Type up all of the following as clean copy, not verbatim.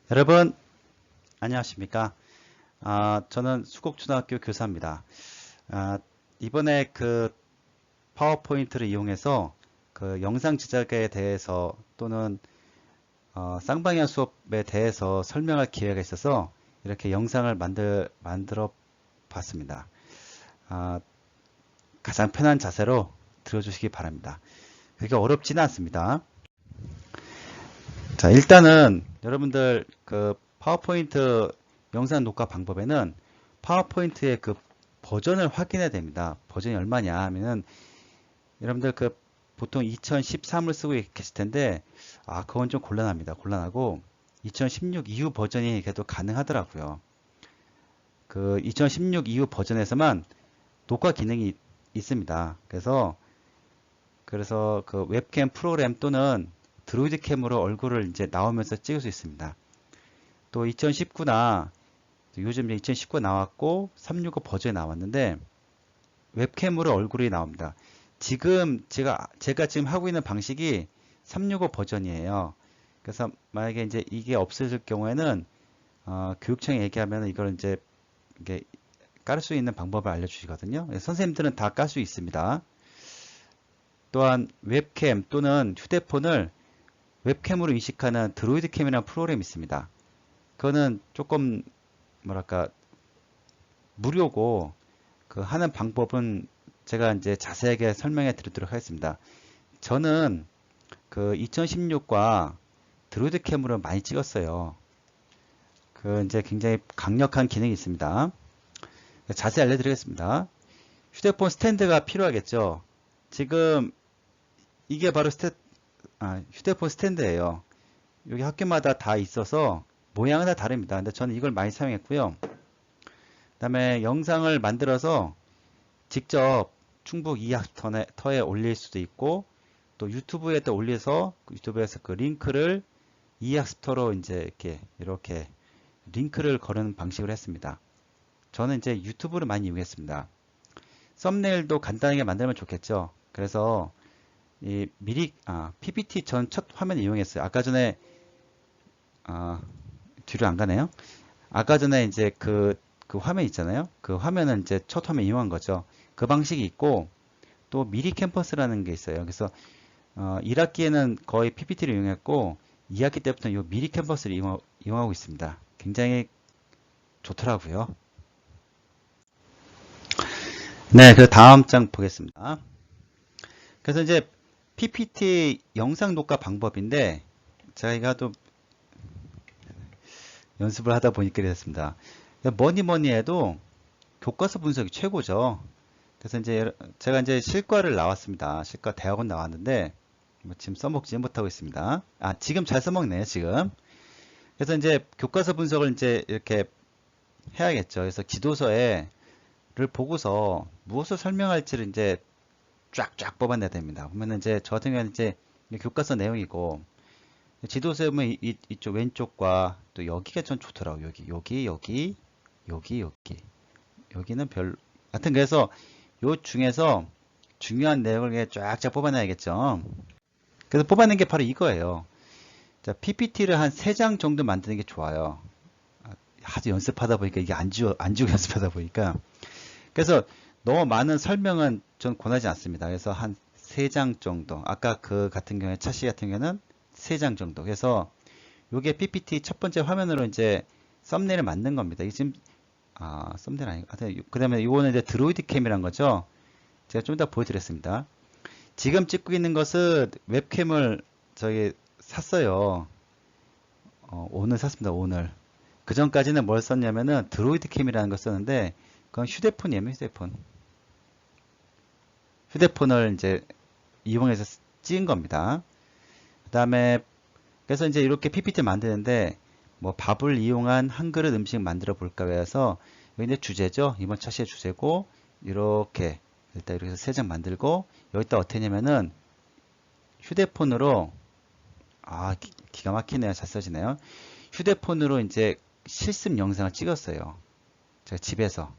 여러분 안녕하십니까? 저는 수곡초등학교 교사입니다. 아, 이번에 그 파워포인트를 이용해서 그 영상 제작에 대해서 또는 쌍방향 수업에 대해서 설명할 기회가 있어서 이렇게 영상을 만들어 봤습니다. 아, 가장 편한 자세로 들어주시기 바랍니다. 그게 어렵지는 않습니다. 자, 일단은 여러분들 그 파워포인트 영상 녹화 방법에는 파워포인트의 그 버전을 확인해야 됩니다. 버전이 얼마냐 하면은 여러분들 그 보통 2013을 쓰고 계실 텐데 그건 좀 곤란합니다. 곤란하고 2016 이후 버전이 그래도 가능하더라고요. 그 2016 이후 버전에서만 녹화 기능이 있습니다. 그래서 그 웹캠 프로그램 또는 드로이드 캠으로 얼굴을 이제 나오면서 찍을 수 있습니다. 또 2019나 요즘 2019 나왔고 365 버전이 나왔는데 웹캠으로 얼굴이 나옵니다. 지금 제가 지금 하고 있는 방식이 365 버전이에요. 그래서 만약에 이제 이게 없어질 경우에는 교육청에 얘기하면 이걸 이제 이게 깔 수 있는 방법을 알려주시거든요. 선생님들은 다 깔 수 있습니다. 또한 웹캠 또는 휴대폰을 웹캠으로 인식하는 드로이드 캠이라는 프로그램이 있습니다. 그거는 조금 뭐랄까 무료고 그 하는 방법은 제가 이제 자세하게 설명해 드리도록 하겠습니다. 저는 그 2016과 드로이드 캠으로 많이 찍었어요. 그 이제 굉장히 강력한 기능이 있습니다. 자세히 알려드리겠습니다. 휴대폰 스탠드가 필요하겠죠. 지금 이게 바로 휴대폰 스탠드예요. 여기 학교마다 다 있어서 모양은 다 다릅니다. 근데 저는 이걸 많이 사용했고요. 그 다음에 영상을 만들어서 직접 충북 이학터에 올릴 수도 있고 또 유튜브에 또 올려서 유튜브에서 그 링크를 이학스토로 이제 이렇게 링크를 거는 방식으로 했습니다. 저는 이제 유튜브를 많이 이용했습니다. 썸네일도 간단하게 만들면 좋겠죠. 그래서 이 PPT 전 첫 화면 이용했어요. 아까 전에 뒤로 안 가네요. 아까 전에 이제 그 화면 있잖아요. 그 화면은 이제 첫 화면 이용한 거죠. 그 방식이 있고 또 미리 캠퍼스라는 게 있어요. 그래서 1학기에는 거의 PPT를 이용했고 2학기 때부터는 이 미리 캠퍼스를 이용하고 있습니다. 굉장히 좋더라고요. 네, 그 다음 장 보겠습니다. 그래서 이제 PPT 영상 녹화 방법인데 제가 또 연습을 하다 보니까 이랬습니다. 뭐니 해도 교과서 분석이 최고죠. 그래서 이제 제가 이제 실과를 나왔습니다. 실과 대학원 나왔는데 뭐 지금 써먹지 못하고 있습니다. 지금 잘 써먹네요, 지금. 그래서 이제 교과서 분석을 이제 이렇게 해야겠죠. 그래서 지도서를 보고서 무엇을 설명할지를 이제 쫙쫙 뽑아내야 됩니다. 보면은 이제 저 같은 경우는 이제 교과서 내용이고 지도서에 보면 이쪽 왼쪽과 또 여기가 전 좋더라고요. 여기는 별로. 하여튼 그래서 요 중에서 중요한 내용을 쫙쫙 뽑아내야겠죠. 그래서 뽑아낸 게 바로 이거예요. 자, PPT를 한 3장 정도 만드는 게 좋아요. 하도 연습하다 보니까 이게 안 지우고 연습하다 보니까. 그래서 너무 많은 설명은 전 권하지 않습니다. 그래서 한 3장 정도. 아까 그 같은 경우에 차시 같은 경우에는 3장 정도. 그래서 요게 PPT 첫 번째 화면으로 이제 썸네일을 만든 겁니다. 이게 지금 썸네일 아니고. 그 다음에 이거는 이제 드로이드 캠이란 거죠. 제가 좀 이따 보여드렸습니다. 지금 찍고 있는 것은 웹캠을 저기 샀어요. 오늘 샀습니다. 오늘. 그 전까지는 뭘 썼냐면은 드로이드 캠이라는 걸 썼는데 그건 휴대폰이에요. 휴대폰을 이제 이용해서 찍은 겁니다. 그 다음에 그래서 이제 이렇게 PPT 만드는데 뭐 밥을 이용한 한 그릇 음식 만들어 볼까 해서 여기 이제 주제죠. 이번 차시의 주제고 이렇게 일단 이렇게 해서 3장 만들고 여기다 어떻게 했냐면은 휴대폰으로 기가 막히네요. 잘 써지네요. 휴대폰으로 이제 실습 영상을 찍었어요. 제가 집에서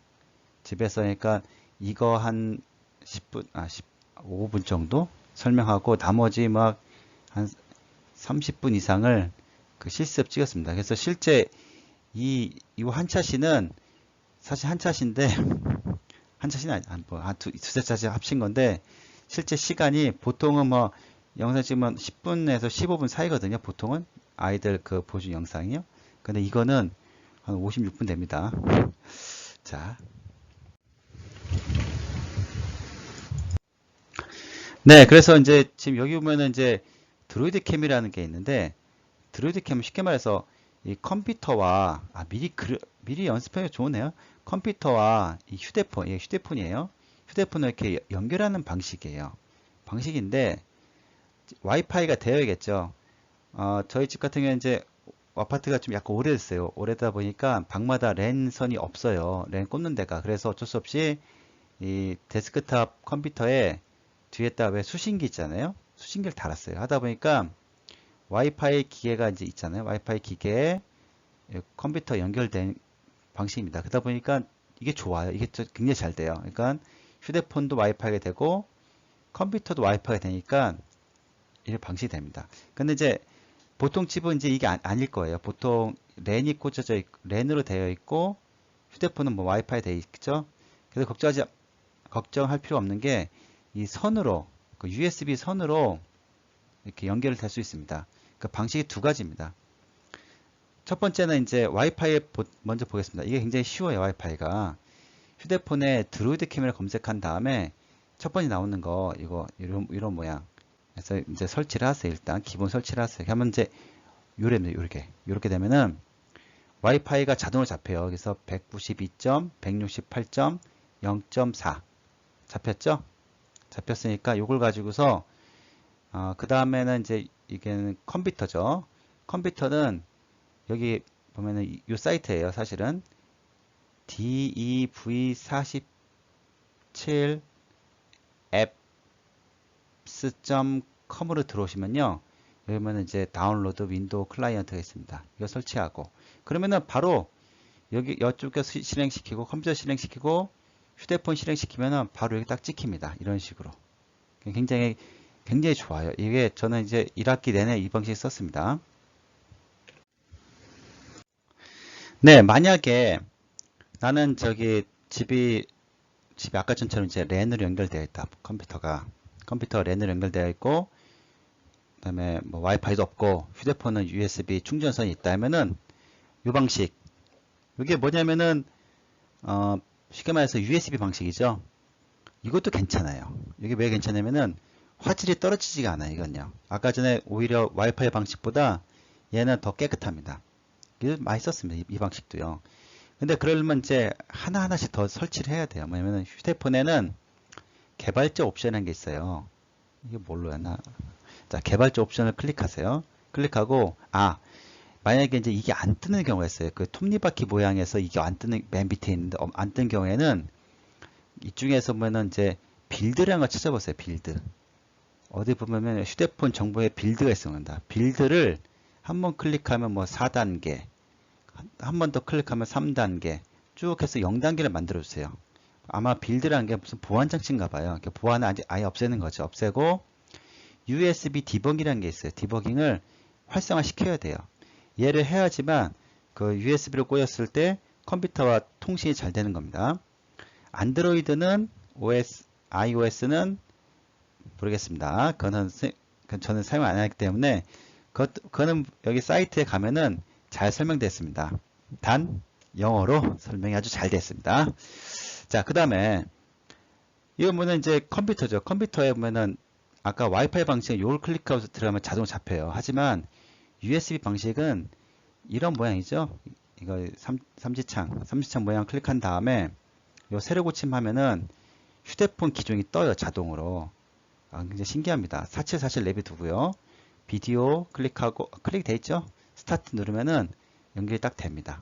그러니까 이거 한 10분 15분 정도 설명하고 나머지 막 한 30분 이상을 그 실습 찍었습니다. 그래서 실제 이 한차시는 사실 한차시인데 한차시는 아니 뭐한 두세 차시 합친 건데 실제 시간이 보통은 뭐 영상 찍으면 10분에서 15분 사이거든요. 보통은 아이들 그 보여준 영상이요. 근데 이거는 한 56분 됩니다. 자, 네, 그래서 이제 지금 여기 보면은 이제 드로이드 캠이라는 게 있는데 드로이드 캠은 쉽게 말해서 이 컴퓨터와 미리 연습하기 좋으네요. 컴퓨터와 이 휴대폰, 예, 휴대폰이에요. 휴대폰을 이렇게 연결하는 방식이에요. 방식인데 와이파이가 되어야겠죠. 저희 집 같은 경우는 이제 아파트가 좀 약간 오래됐어요. 오래다 보니까 방마다 랜선이 없어요. 랜 꽂는 데가. 그래서 어쩔 수 없이 이 데스크탑 컴퓨터에 뒤에다 왜 수신기 있잖아요. 수신기를 달았어요. 하다 보니까 와이파이 기계가 이제 있잖아요. 와이파이 기계에 컴퓨터 연결된 방식입니다. 그러다 보니까 이게 좋아요. 이게 굉장히 잘 돼요. 그러니까 휴대폰도 와이파이가 되고 컴퓨터도 와이파이가 되니까 이런 방식이 됩니다. 근데 이제 보통 집은 이제 이게 아닐 거예요. 보통 랜이 꽂혀져 있고, 랜으로 되어 있고 휴대폰은 뭐 와이파이 되어 있죠. 그래서 걱정할 필요 없는 게 이 선으로 그 USB 선으로 이렇게 연결을 될 수 있습니다. 그 방식이 두 가지입니다. 첫 번째는 이제 와이파이 먼저 보겠습니다. 이게 굉장히 쉬워요. 와이파이가 휴대폰에 드로이드 캠을 검색한 다음에 첫 번째 나오는 거 이거 이런 모양. 그래서 이제 설치를 하세요. 일단 기본 설치를 하세요. 그러면 이제 요렇게 되면은 와이파이가 자동으로 잡혀요. 그래서 192.168.0.4 잡혔죠? 잡혔으니까 요걸 가지고서 그 다음에는 이제 이게 컴퓨터죠. 컴퓨터는 여기 보면은 이 사이트예요. 사실은 dev47 apps.com으로 들어오시면요. 여기 보면 이제 다운로드 윈도우 클라이언트가 있습니다. 이거 설치하고 그러면은 바로 여기 이쪽에 실행시키고 컴퓨터 실행시키고 휴대폰 실행시키면은 바로 여기 딱 찍힙니다. 이런 식으로 굉장히 좋아요. 이게 저는 이제 1학기 내내 이 방식 썼습니다. 네, 만약에 나는 저기 집이 아까 전처럼 이제 랜으로 연결되어 있다. 컴퓨터 랜으로 연결되어 있고 그다음에 뭐 와이파이도 없고 휴대폰은 USB 충전선이 있다 하면은 이 방식 이게 뭐냐면은 쉽게 말해서 USB 방식이죠. 이것도 괜찮아요. 이게 왜 괜찮냐면은 화질이 떨어지지가 않아요. 이건요. 아까 전에 오히려 와이파이 방식보다 얘는 더 깨끗합니다. 이거 많이 썼습니다. 이 방식도요. 근데 그러려면 이제 하나하나씩 더 설치를 해야 돼요. 뭐냐면 휴대폰에는 개발자 옵션이라는 게 있어요. 이게 뭘로 하나? 자, 개발자 옵션을 클릭하세요. 클릭하고 만약에 이제 이게 안 뜨는 경우가 있어요. 그 톱니바퀴 모양에서 이게 안 뜨는 맨 밑에 있는데 안 뜨는 경우에는 이중에서 보면은 이제 빌드라는 걸 찾아보세요. 빌드. 어디 보면 휴대폰 정보에 빌드가 있습니다. 빌드를 한번 클릭하면 뭐 4단계, 한 번 더 클릭하면 3단계, 쭉 해서 0단계를 만들어 주세요. 아마 빌드라는 게 무슨 보안 장치인가 봐요. 보안을 아예 없애는 거죠. 없애고 USB 디버깅이라는 게 있어요. 디버깅을 활성화 시켜야 돼요. 얘를 해야지만 그 USB로 꽂았을 때 컴퓨터와 통신이 잘 되는 겁니다. 안드로이드는 iOS는 모르겠습니다. 그거는 저는 사용 안 하기 때문에 그거는 여기 사이트에 가면은 잘 설명됐습니다. 단 영어로 설명이 아주 잘 됐습니다. 자, 그 다음에 이거 보면 이제 컴퓨터죠. 컴퓨터에 보면은 아까 와이파이 방식은 요걸 클릭하고 들어가면 자동으로 잡혀요. 하지만 USB 방식은 이런 모양이죠. 이거 삼지창 모양 클릭한 다음에 요 새로 고침하면은 휴대폰 기종이 떠요. 자동으로. 굉장히 신기합니다. 4747 내비두고요. 비디오 클릭하고 클릭돼 있죠. 스타트 누르면은 연결이 딱 됩니다.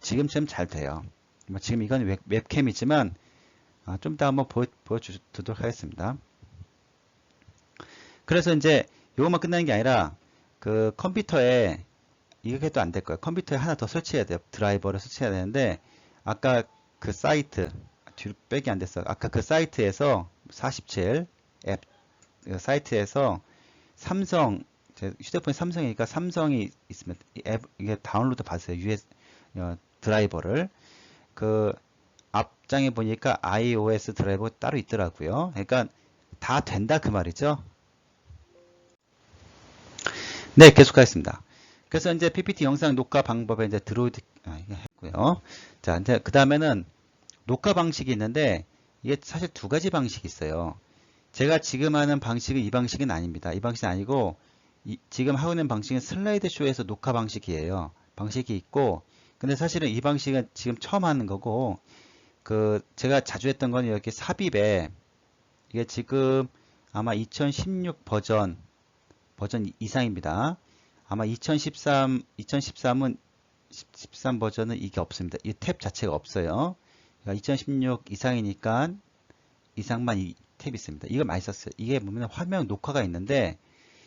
지금쯤 잘 돼요. 지금 이건 웹캠이지만 좀 이따 한번 보여주도록 하겠습니다. 그래서 이제 이것만 끝나는 게 아니라 그 컴퓨터에 이렇게 해도 안 될 거예요. 컴퓨터에 하나 더 설치해야 돼요. 드라이버를 설치해야 되는데 아까 그 사이트 뒤로 빼기 안 됐어. 아까 그 사이트에서 47 앱 사이트에서 삼성 제 휴대폰이 삼성이니까 삼성이 있으면 이게 다운로드 받으세요. 드라이버를. 그 앞장에 보니까 iOS 드라이버 따로 있더라고요. 그러니까 다 된다 그 말이죠. 네, 계속하겠습니다. 그래서 이제 PPT 영상 녹화 방법에 이제 드로이드 이거 했고요. 자, 이제 그 다음에는 녹화 방식이 있는데 이게 사실 두 가지 방식이 있어요. 제가 지금 하는 방식은 이 방식은 아닙니다. 이 방식은 아니고 지금 하고 있는 방식은 슬라이드 쇼에서 녹화 방식이에요. 방식이 있고 근데 사실은 이 방식은 지금 처음 하는 거고 그 제가 자주 했던 건 이렇게 삽입에 이게 지금 아마 2016 버전 이상입니다. 아마 2013은 13 버전은 이게 없습니다. 이 탭 자체가 없어요. 그러니까 2016 이상이니까 이상만 이 탭이 있습니다. 이걸 많이 썼어요. 이게 보면 화면 녹화가 있는데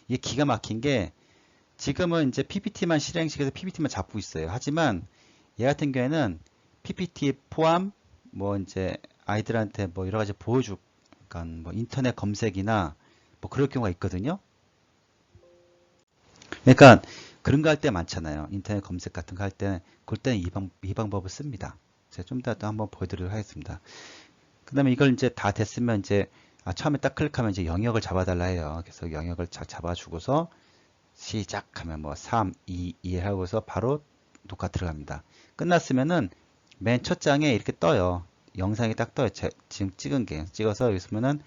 이게 기가 막힌 게 지금은 이제 PPT만 실행시켜서 PPT만 잡고 있어요. 하지만 얘 같은 경우에는 PPT 포함 뭐 이제 아이들한테 뭐 여러 가지 보여줄 그러니까 뭐 인터넷 검색이나 뭐 그럴 경우가 있거든요. 그러니까 그런 거 할 때 많잖아요. 인터넷 검색 같은 거 할 때, 그럴 때는 이 방법을 씁니다. 제가 좀 이따 또 한번 보여드리도록 하겠습니다. 그 다음에 이걸 이제 다 됐으면 이제, 처음에 딱 클릭하면 이제 영역을 잡아달라 해요. 그래서 영역을 잡아주고서 시작하면 뭐 3, 2, 1 하고서 바로 녹화 들어갑니다. 끝났으면은 맨 첫 장에 이렇게 떠요. 영상이 딱 떠요. 지금 찍은 게. 찍어서 여기 있으면은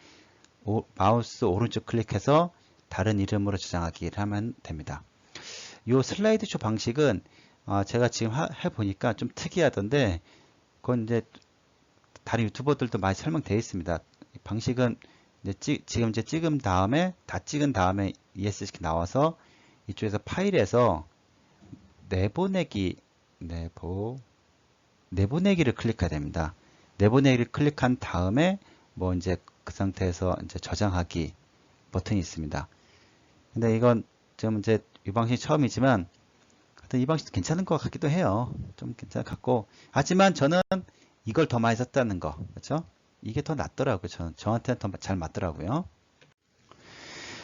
마우스 오른쪽 클릭해서 다른 이름으로 저장하기를 하면 됩니다. 이 슬라이드 쇼 방식은 제가 지금 해보니까 좀 특이하던데 그건 이제 다른 유튜버들도 많이 설명되어 있습니다. 방식은 이제 지금 이제 찍은 다음에 다 찍은 다음에 ESC 나와서 이쪽에서 파일에서 내보내기를 클릭해야 됩니다. 내보내기를 클릭한 다음에 뭐 이제 그 상태에서 이제 저장하기 버튼이 있습니다. 근데 이건 지금 이제 이 방식이 처음이지만 하여튼 이 방식도 괜찮은 것 같기도 해요. 좀 괜찮을 것 같고 하지만 저는 이걸 더 많이 썼다는 거 그렇죠? 이게 더 낫더라고요. 저한테는 더 잘 맞더라고요.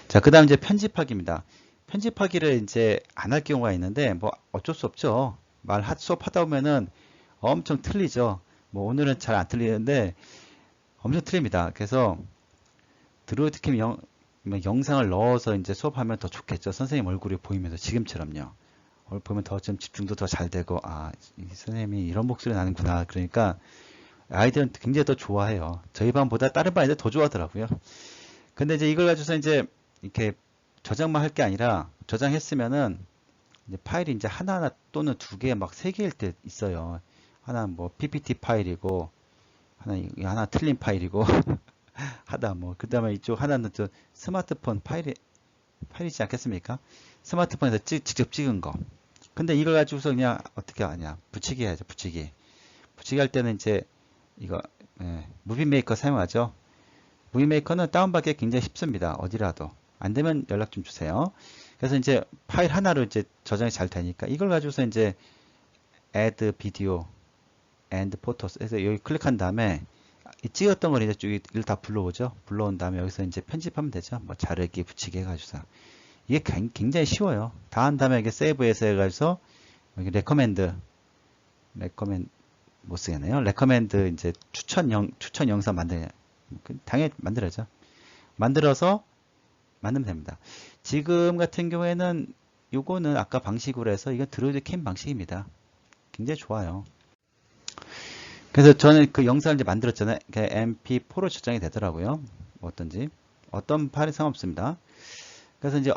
자, 그 다음 이제 편집하기입니다. 편집하기를 이제 안 할 경우가 있는데 뭐 어쩔 수 없죠. 수업 하다 보면은 엄청 틀리죠. 뭐 오늘은 잘 안 틀리는데 엄청 틀립니다. 그래서 드로이드캠 영상을 넣어서 이제 수업하면 더 좋겠죠. 선생님 얼굴이 보이면서 지금처럼요. 보면 더 좀 집중도 더 잘 되고 이 선생님이 이런 목소리 나는구나. 그러니까 아이들은 굉장히 더 좋아해요. 저희 반보다 다른 반이 더 좋아하더라고요. 근데 이제 이걸 가지고서 이제 이렇게 저장만 할 게 아니라 저장했으면은 이제 파일이 이제 하나하나 또는 두 개 막 세 개일 때 있어요. 하나 뭐 PPT 파일이고 하나 틀린 파일이고 하다 뭐 그다음에 이쪽 하나는 또 스마트폰 파일이지 않겠습니까? 스마트폰에서 직접 찍은 거. 근데 이걸 가지고서 그냥 어떻게 하냐? 붙이기 해야죠. 붙이기 할 때는 이제 이거 무비 메이커 사용하죠. 무비 메이커는 다운받기 굉장히 쉽습니다. 어디라도 안 되면 연락 좀 주세요. 그래서 이제 파일 하나로 이제 저장이 잘 되니까 이걸 가지고서 이제 add video and photos 해서 여기 클릭한 다음에 찍었던 걸 이제 쭉 이걸 다 불러오죠. 불러온 다음에 여기서 이제 편집하면 되죠. 뭐 자르기, 붙이기 해가지고서 이게 굉장히 쉬워요. 다 한 다음에 이게 세이브해서 해가지고 여기 레커멘드 못 쓰겠네요. 레커멘드 이제 추천 영상 당연히 만들어야죠. 만들어서 만들면 됩니다. 지금 같은 경우에는 요거는 아까 방식으로 해서 이건 드로이드 캠 방식입니다. 굉장히 좋아요. 그래서 저는 그 영상을 이제 만들었잖아요. MP4로 저장이 되더라고요. 어떤 파일이 상관없습니다. 그래서 이제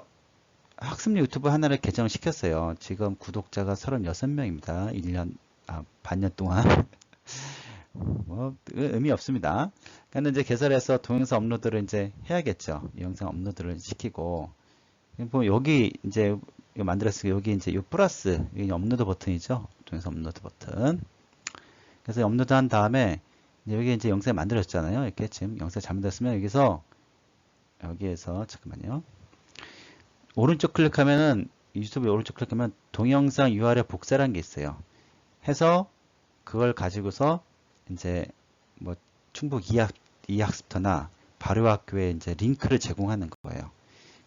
학습 유튜브 하나를 개정시켰어요. 지금 구독자가 36명입니다. 반년 동안. 뭐, 의미 없습니다. 근데 이제 개설해서 동영상 업로드를 이제 해야겠죠. 영상 업로드를 시키고. 여기 이제 만들었으니까 여기 이제 이 플러스, 여기 업로드 버튼이죠. 동영상 업로드 버튼. 그래서 업로드 한 다음에 여기 이제 영상 만들었잖아요. 이렇게 지금 영상 잘못됐으면 여기에서 잠깐만요. 오른쪽 클릭하면은 유튜브에 오른쪽 클릭하면 동영상 URL 복사라는 게 있어요. 해서 그걸 가지고서 이제 뭐 충북 이학습터나 발효학교에 이제 링크를 제공하는 거예요.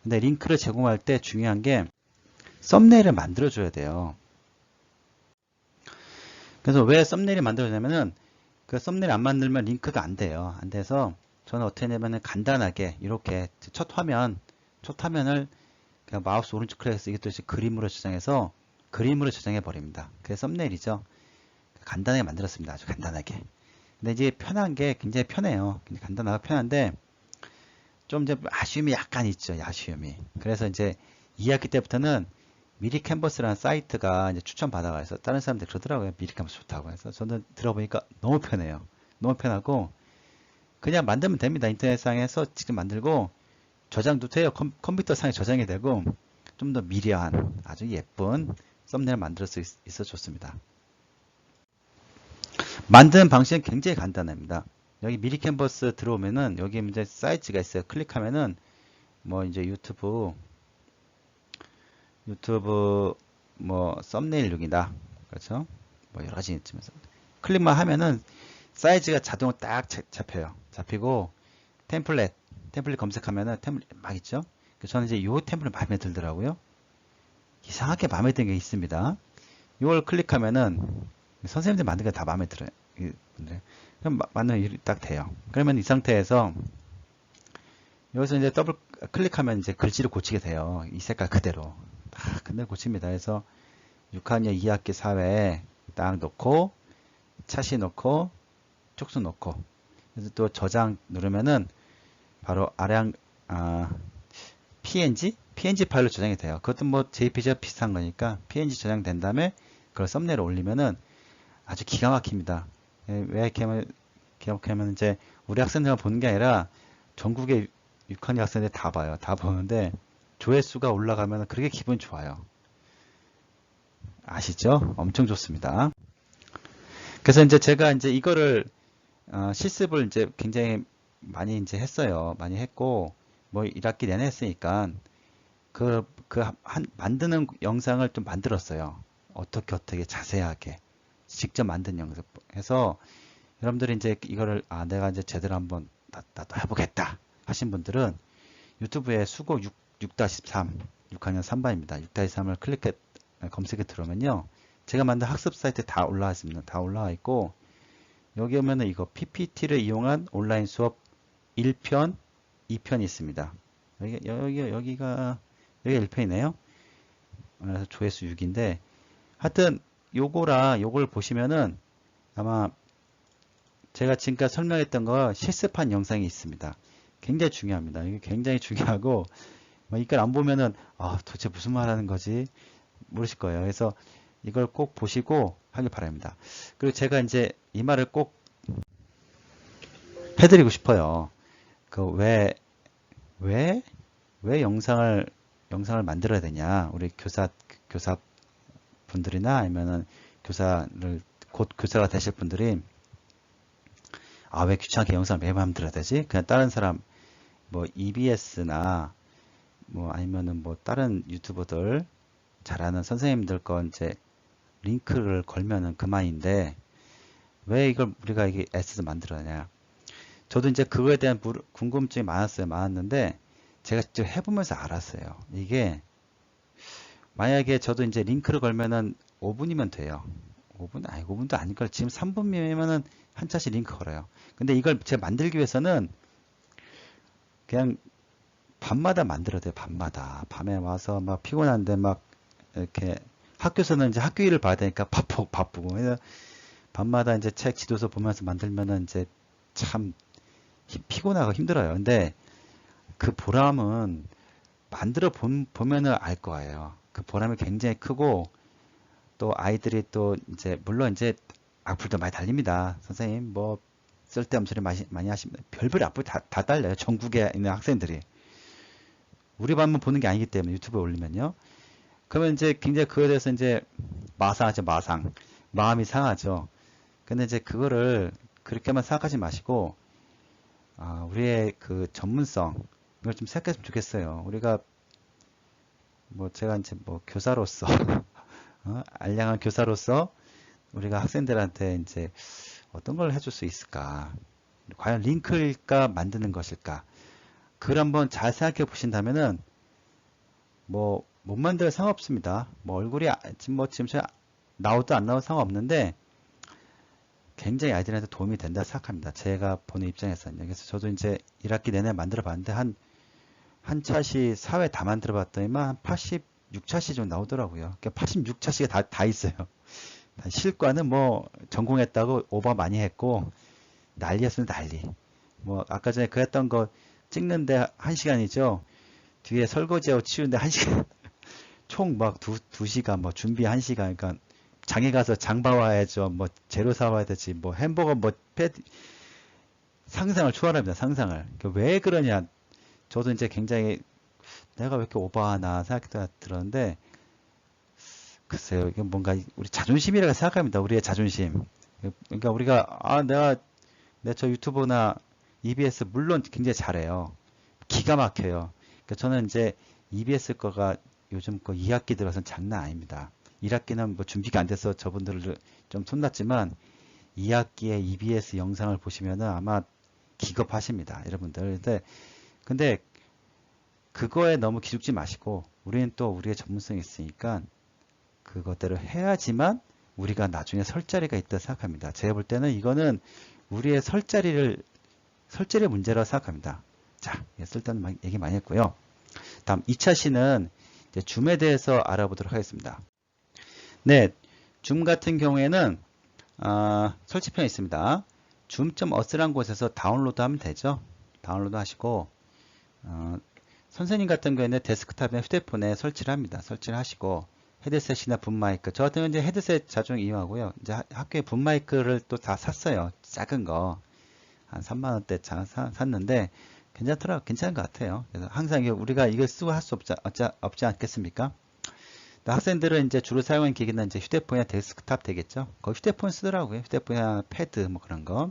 근데 링크를 제공할 때 중요한 게 썸네일을 만들어줘야 돼요. 그래서 왜 썸네일을 만들어주냐면은 그 썸네일 안 만들면 링크가 안 돼요. 안 돼서 저는 어떻게 하냐면은 간단하게 이렇게 첫 화면을 그냥 마우스 오른쪽 클릭해서 이것도 이제 그림으로 저장해서 그림으로 저장해 버립니다. 그게 썸네일이죠. 간단하게 만들었습니다. 아주 간단하게. 근데 이제 편한 게 굉장히 편해요. 굉장히 간단하고 편한데 좀 이제 아쉬움이 약간 있죠. 아쉬움이. 그래서 이제 2학기 때부터는 미리 캔버스라는 사이트가 이제 추천받아가서 다른 사람들 그러더라고요. 미리 캔버스 좋다고 해서 저는 들어보니까 너무 편해요. 너무 편하고 그냥 만들면 됩니다. 인터넷상에서 직접 만들고 저장도 돼요. 컴퓨터 상에 저장이 되고 좀 더 미려한 아주 예쁜 썸네일 만들 수 있어 좋습니다. 만드는 방식은 굉장히 간단합니다. 여기 미리 캔버스 들어오면은 여기 이제 사이즈가 있어요. 클릭하면은 뭐 이제 유튜브 뭐 썸네일용이다. 그렇죠? 뭐 여러 가지 있지면서 클릭만 하면은 사이즈가 자동으로 딱 잡혀요. 잡히고 템플릿 검색하면은 템플릿 막 있죠? 저는 이제 요 템플릿 마음에 들더라고요. 이상하게 마음에 드는 게 있습니다. 이걸 클릭하면은 선생님들 만든 게 다 마음에 들어요. 그럼 만들면 딱 돼요. 그러면 이 상태에서 여기서 이제 더블 클릭하면 이제 글씨를 고치게 돼요. 이 색깔 그대로. 다 그대로 고칩니다. 그래서 6학년 2학기 사회에 딱 넣고 차시 넣고 쪽수 넣고 그래서 또 저장 누르면은 바로 PNG 파일로 저장이 돼요. 그것도 뭐 JPG와 비슷한 거니까 PNG 저장된 다음에 그걸 썸네일에 올리면은 아주 기가 막힙니다. 왜 이렇게 하면 이제 우리 학생들만 보는 게 아니라 전국의 6학년 학생들 다 봐요. 다 보는데 조회수가 올라가면 그렇게 기분이 좋아요. 아시죠? 엄청 좋습니다. 그래서 이제 제가 이제 이거를 실습을 이제 굉장히 많이 이제 했어요. 많이 했고 뭐 1학기 내내 했으니까 만드는 영상을 좀 만들었어요. 어떻게 자세하게 직접 만든 영상 해서 여러분들이 이제 이거를 내가 이제 제대로 한번 나도 해보겠다 하신 분들은 유튜브에 수고 6-3 6학년 3반입니다. 6-3을 검색해 들어오면요. 제가 만든 학습 사이트에 다 올라와 있습니다. 다 올라와 있고 여기 오면은 이거 PPT를 이용한 온라인 수업 1편, 2편이 있습니다. 여기가 1편이네요. 그래서 조회수 6인데 하여튼 요걸 보시면은 아마 제가 지금까지 설명했던 거 실습한 영상이 있습니다. 굉장히 중요합니다. 이게 굉장히 중요하고 이걸 안 보면은 도대체 무슨 말 하는 거지 모르실 거예요. 그래서 이걸 꼭 보시고 하길 바랍니다. 그리고 제가 이제 이 말을 꼭 해드리고 싶어요. 왜 영상을 만들어야 되냐? 우리 교사 분들이나 아니면은 곧 교사가 되실 분들이 왜 귀찮게 영상을 매번 만들어야 되지? 그냥 다른 사람 뭐 EBS나 뭐 아니면은 뭐 다른 유튜버들 잘하는 선생님들 건 이제 링크를 걸면은 그만인데 왜 이걸 우리가 이게 애써서 만들어야 저도 이제 그거에 대한 궁금증이 많았는데 제가 직접 해보면서 알았어요. 이게 만약에 저도 이제 링크를 걸면은 5분이면 돼요. 5분도 아닐걸. 지금 3분이면은 한 차씩 링크 걸어요. 근데 이걸 제가 만들기 위해서는 그냥 밤마다 만들어야 돼요. 밤에 와서 막 피곤한데 막 이렇게 학교에서는 이제 학교 일을 봐야 되니까 바쁘고 그래서 밤마다 이제 책 지도서 보면서 만들면은 이제 참 피곤하고 힘들어요. 근데 그 보람은 만들어 보면은 알 거예요. 그 보람이 굉장히 크고 또 아이들이 또 이제 물론 이제 악플도 많이 달립니다. 선생님 뭐 쓸데없는 소리 많이 하시면 별별 악플 다 달려요. 전국에 있는 학생들이 우리 반만 보는 게 아니기 때문에 유튜브에 올리면요. 그러면 이제 굉장히 그거에 대해서 이제 마상하죠. 마음이 상하죠. 근데 이제 그거를 그렇게만 생각하지 마시고 우리의 그 전문성 이걸 좀 생각했으면 좋겠어요. 우리가 뭐 제가 이제 뭐 교사로서 알량한 교사로서 우리가 학생들한테 이제 어떤 걸 해줄 수 있을까? 과연 링크일까 만드는 것일까? 그걸 한번 잘 생각해 보신다면은 뭐 못 만들어 상관없습니다. 뭐 얼굴이 지금 나오도 안 나오도 상관없는데 굉장히 아이들한테 도움이 된다 생각합니다. 제가 보는 입장에서는. 그래서 저도 이제 1학기 내내 만들어 봤는데 한 차시 4회 다 만들어 봤더니만 한 86차시 정도 나오더라고요. 그러니까 86차시가 다 있어요. 실과는 뭐 전공했다고 오버 많이 했고 난리였습니다. 난리. 뭐 아까 전에 그랬던 거 찍는데 1시간이죠. 뒤에 설거지하고 치우는데 1시간. 총 막 2시간 뭐 준비 1시간. 그러니까 장에 가서 장 봐와야죠. 뭐 재료 사와야 되지. 뭐 햄버거 뭐 상상을 초월합니다. 상상을. 왜 그러냐. 저도 이제 굉장히 내가 왜 이렇게 오버하나 생각도 들었는데 글쎄요. 이게 뭔가 우리 자존심이라고 생각합니다. 우리의 자존심. 그러니까 우리가 내가 저 유튜브나 EBS 물론 굉장히 잘해요. 기가 막혀요. 그러니까 저는 이제 EBS 거가 요즘 거 2학기 들어서는 장난 아닙니다. 1학기는 뭐 준비가 안 돼서 저분들을 좀 손났지만 2학기에 EBS 영상을 보시면은 아마 기겁하십니다. 여러분들. 근데 그거에 너무 기죽지 마시고 우리는 또 우리의 전문성이 있으니까 그것대로 해야지만 우리가 나중에 설 자리가 있다 생각합니다. 제가 볼 때는 이거는 우리의 설 자리의 문제라고 생각합니다. 자, 쓸데없는 얘기 많이 했고요. 다음 2차 시는 이제 줌에 대해서 알아보도록 하겠습니다. 네, 줌 같은 경우에는 설치편이 있습니다. 줌.us라는 곳에서 다운로드 하면 되죠. 다운로드 하시고 선생님 같은 경우에는 데스크탑이나 휴대폰에 설치를 합니다. 설치를 하시고 헤드셋이나 붐마이크, 저 같은 경우는 이제 헤드셋 자주 이용하고요. 이제 학교에 붐마이크를 또 다 샀어요. 작은 거 한 3만원대 샀는데 괜찮은 것 같아요. 그래서 항상 우리가 이걸 쓰고 할 수 없지 않겠습니까? 학생들은 이제 주로 사용하는 기기는 이제 휴대폰이나 데스크탑 되겠죠. 거기 휴대폰 쓰더라고요. 휴대폰이나 패드 뭐 그런 거.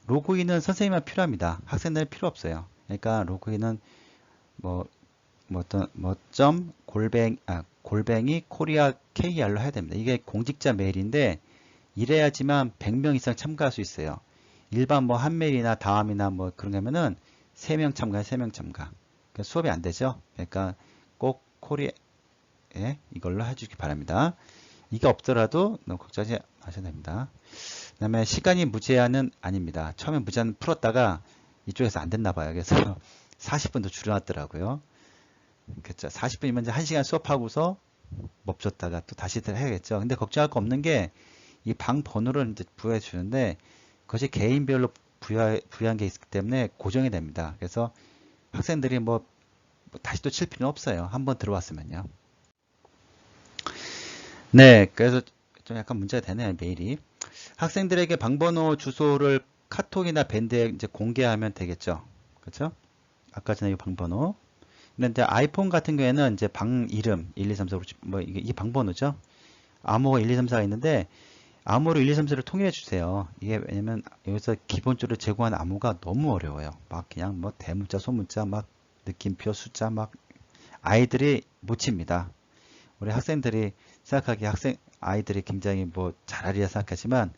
로그인은 선생님만 필요합니다. 학생들은 필요 없어요. 그러니까 로그인은 골뱅이 코리아 KR로 해야 됩니다. 이게 공직자 메일인데 이래야지만 100명 이상 참가할 수 있어요. 일반 뭐 한메일이나 다음이나 뭐 그런 거 하면은 3명 참가해 3명 참가. 그러니까 수업이 안 되죠. 그러니까 꼭 코리아 이걸로 해주기 바랍니다. 이게 없더라도 너무 걱정하지 마셔도 됩니다. 그 다음에 시간이 무제한은 아닙니다. 처음에 무제한 풀었다가 이쪽에서 안 됐나 봐요. 그래서 40분 더 줄여놨더라고요. 그렇죠. 40분이면 이제 1시간 수업하고서 멈췄다가 또 다시 해야겠죠. 근데 걱정할 거 없는 게 이 방 번호를 이제 부여해 주는데 그것이 개인별로 부여한 게 있기 때문에 고정이 됩니다. 그래서 학생들이 뭐 다시 또 칠 필요는 없어요. 한번 들어왔으면요. 네, 그래서 좀 약간 문제가 되네요, 메일이. 학생들에게 방번호 주소를 카톡이나 밴드에 이제 공개하면 되겠죠. 그렇죠? 아까 전에 이 방번호. 근데 이제 아이폰 같은 경우에는 이제 방 이름 1, 2, 3, 4, 5, 뭐 이게 방번호죠. 암호가 1, 2, 3, 4가 있는데 암호로 1, 2, 3, 4를 통일해 주세요. 이게 왜냐면 여기서 기본적으로 제공하는 암호가 너무 어려워요. 막 그냥 뭐 대문자, 소문자, 막 느낌표, 숫자 막 아이들이 못 칩니다. 우리 학생들이 생각하기에 아이들이 굉장히 뭐 잘하리라 생각하지만